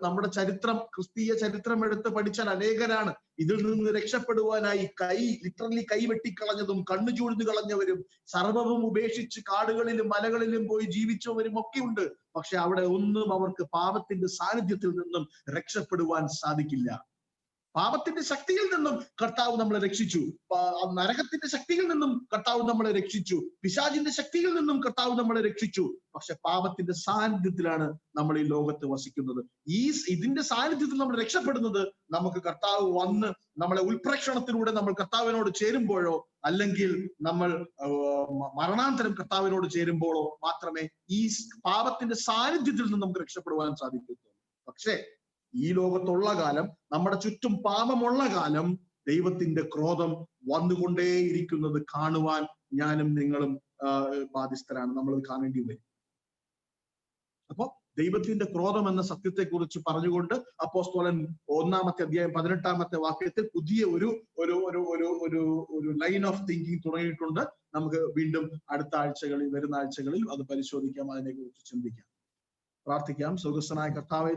നമ്മുടെ ചരിത്രം, ക്രിസ്തീയ ചരിത്രം എടുത്ത് പഠിച്ചാൽ അനേകരാണ് ഇതിൽ നിന്ന് രക്ഷപ്പെടുവാനായി ലിറ്ററലി കൈ വെട്ടിക്കളഞ്ഞതും കണ്ണു ചൂഴ്ന്നു കളഞ്ഞവരും സർവ്വവും ഉപേക്ഷിച്ച് കാടുകളിലും മലകളിലും പോയി ജീവിച്ചവരും ഒക്കെ ഉണ്ട്. പക്ഷെ അവിടെ ഒന്നും അവർക്ക് പാപത്തിന്റെ സാന്നിധ്യത്തിൽ നിന്നും രക്ഷപ്പെടുവാൻ സാധിക്കില്ല. പാപത്തിന്റെ ശക്തിയിൽ നിന്നും കർത്താവ് നമ്മളെ രക്ഷിച്ചു. നരകത്തിന്റെ ശക്തിയിൽ നിന്നും കർത്താവ് നമ്മളെ രക്ഷിച്ചു. പിശാചിന്റെ ശക്തിയിൽ നിന്നും കർത്താവ് നമ്മളെ രക്ഷിച്ചു. പക്ഷെ പാപത്തിന്റെ സാന്നിധ്യത്തിലാണ് നമ്മൾ ഈ ലോകത്ത് വസിക്കുന്നത്. ഇതിന്റെ സാന്നിധ്യത്തിൽ നമ്മൾ രക്ഷപ്പെടുന്നത് നമുക്ക് കർത്താവ് വന്ന് നമ്മളെ ഉൾപ്രേക്ഷണത്തിലൂടെ നമ്മൾ കർത്താവിനോട് ചേരുമ്പോഴോ, അല്ലെങ്കിൽ നമ്മൾ മരണാന്തരം കർത്താവിനോട് ചേരുമ്പോഴോ മാത്രമേ ഈ പാപത്തിന്റെ സാന്നിധ്യത്തിൽ നിന്ന് നമുക്ക് രക്ഷപ്പെടുവാൻ സാധിക്കത്തുള്ളൂ. പക്ഷേ ഈ ലോകത്തുള്ള കാലം, നമ്മുടെ ചുറ്റും പാപമുള്ള കാലം, ദൈവത്തിന്റെ ക്രോധം വന്നുകൊണ്ടേയിരിക്കുന്നത് കാണുവാൻ ഞാനും നിങ്ങളും ബാധ്യസ്ഥരാണ്. നമ്മൾ കാണേണ്ടി വരും. അപ്പൊ ദൈവത്തിന്റെ ക്രോധം എന്ന സത്യത്തെക്കുറിച്ച് പറഞ്ഞുകൊണ്ട് അപ്പോസ്തലൻ 1-ാമത്തെ അധ്യായം 18-ാമത്തെ വാക്യത്തിൽ പുതിയ ഒരു ലൈൻ ഓഫ് തിങ്കിങ് തുടങ്ങിയിട്ടുണ്ട്. നമുക്ക് വീണ്ടും വരുന്ന ആഴ്ചകളിൽ അത് പരിശോധിക്കാം, അതിനെക്കുറിച്ച് ചിന്തിക്കാം. പ്രാർത്ഥിക്കാം. സ്വർഗ്ഗസ്ഥനായ കർത്താവേ,